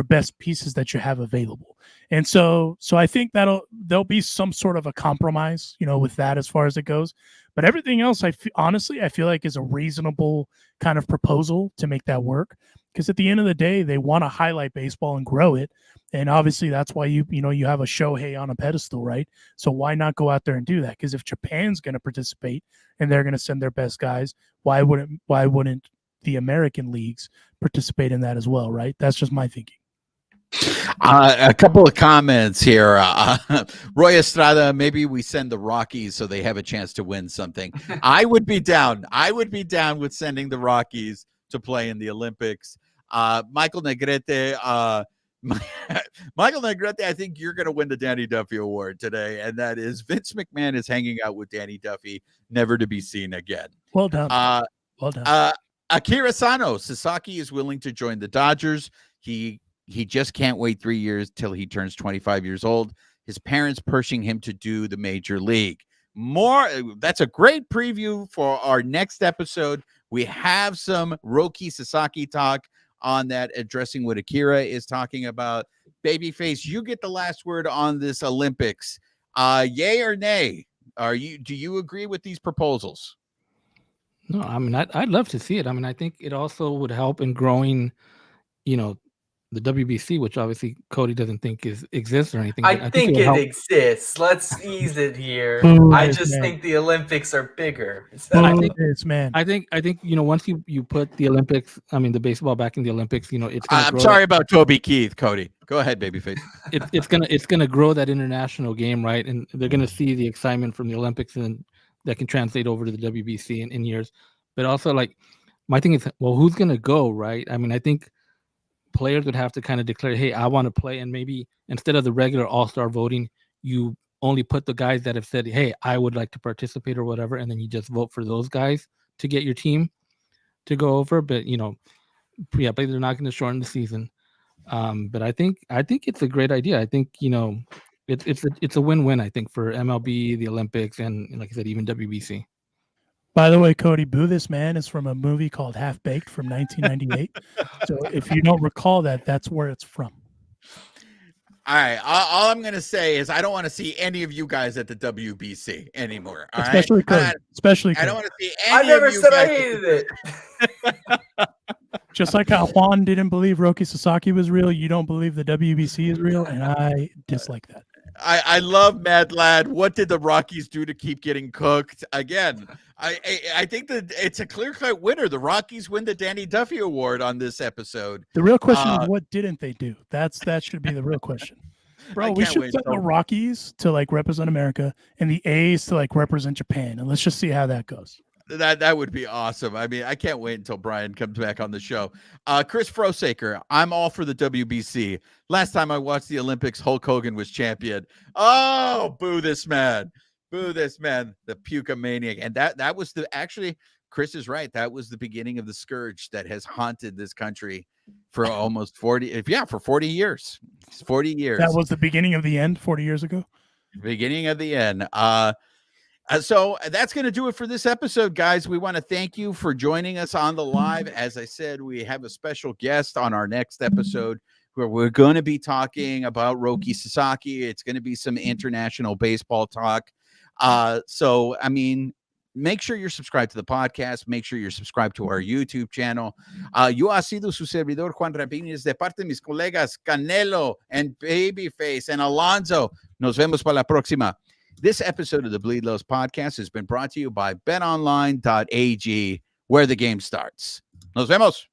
best pieces that you have available. And so I think there'll be some sort of a compromise, with that as far as it goes. But everything else, I feel like is a reasonable kind of proposal to make that work, because at the end of the day, they want to highlight baseball and grow it. And obviously that's why you have a Shohei on a pedestal, right? So why not go out there and do that? Because if Japan's going to participate and they're going to send their best guys, why wouldn't the American leagues participate in that as well, right? That's just my thinking. A couple of comments here. Roy Estrada, maybe we send the Rockies so they have a chance to win something. I would be down. I would be down with sending the Rockies to play in the Olympics. Michael Negrete, I think you're going to win the Danny Duffy Award today, and that is Vince McMahon is hanging out with Danny Duffy, never to be seen again. Well done. Well done. Akira Sano, Sasaki is willing to join the Dodgers. He just can't wait 3 years till he turns 25 years old. His parents pushing him to do the major league. That's a great preview for our next episode. We have some Roki Sasaki talk on that, addressing what Akira is talking about. Babyface, you get the last word on this Olympics. Yay or nay? Do you agree with these proposals? No, I mean, I'd love to see it. I mean, I think it also would help in growing, the WBC, which obviously Cody doesn't think exists or anything. I think it exists. Let's ease it here. I just think the Olympics are bigger. I think once you put the Olympics, I mean the baseball back in the Olympics, it's. I'm sorry about Toby Keith, Cody. Go ahead, babyface. It's gonna grow that international game, right? And they're gonna see the excitement from the Olympics, and that can translate over to the WBC in years. But also, like, my thing is, well, who's gonna go, right? I mean, I think players would have to kind of declare, hey, I want to play, and maybe instead of the regular all-star voting, you only put the guys that have said, hey, I would like to participate or whatever, and then you just vote for those guys to get your team to go over. But but they're not going to shorten the season. But I think it's a great idea. I think it's a win-win, I think, for MLB, the Olympics, and like I said, even WBC. By the way, Cody, Boo This Man is from a movie called Half Baked from 1998. So if you don't recall that, that's where it's from. All right. All I'm going to say is I don't want to see any of you guys at the WBC anymore. Especially Cody. I don't want to see I any never of you said guys. I hated it. Just like how Juan didn't believe Roki Sasaki was real, you don't believe the WBC is real, and I dislike that. I love Mad Lad. What did the Rockies do to keep getting cooked? Again, I think that it's a clear-cut winner. The Rockies win the Danny Duffy Award on this episode. The real question is, what didn't they do? That should be the real question. Bro, I we can't should wait send the till- Rockies to like represent America and the A's to like represent Japan, and let's just see how that goes. That would be awesome. I mean, I can't wait until Brian comes back on the show. Chris Frosaker, I'm all for the WBC. Last time I watched the Olympics, Hulk Hogan was champion. Oh, boo this man. Boo this man, the puka maniac. And that was Chris is right. That was the beginning of the scourge that has haunted this country for almost 40 years. 40 years. That was the beginning of the end 40 years ago. Beginning of the end. So that's going to do it for this episode, guys. We want to thank you for joining us on the live. As I said, we have a special guest on our next episode where we're going to be talking about Roki Sasaki. It's going to be some international baseball talk. So, I mean, make sure you're subscribed to the podcast. Make sure you're subscribed to our YouTube channel. Yo ha sido su servidor, Juan Rabines, de parte de mis colegas Canelo and Babyface and Alonzo. Nos vemos para la próxima. This episode of the Bleed Lows podcast has been brought to you by betonline.ag, where the game starts. Nos vemos.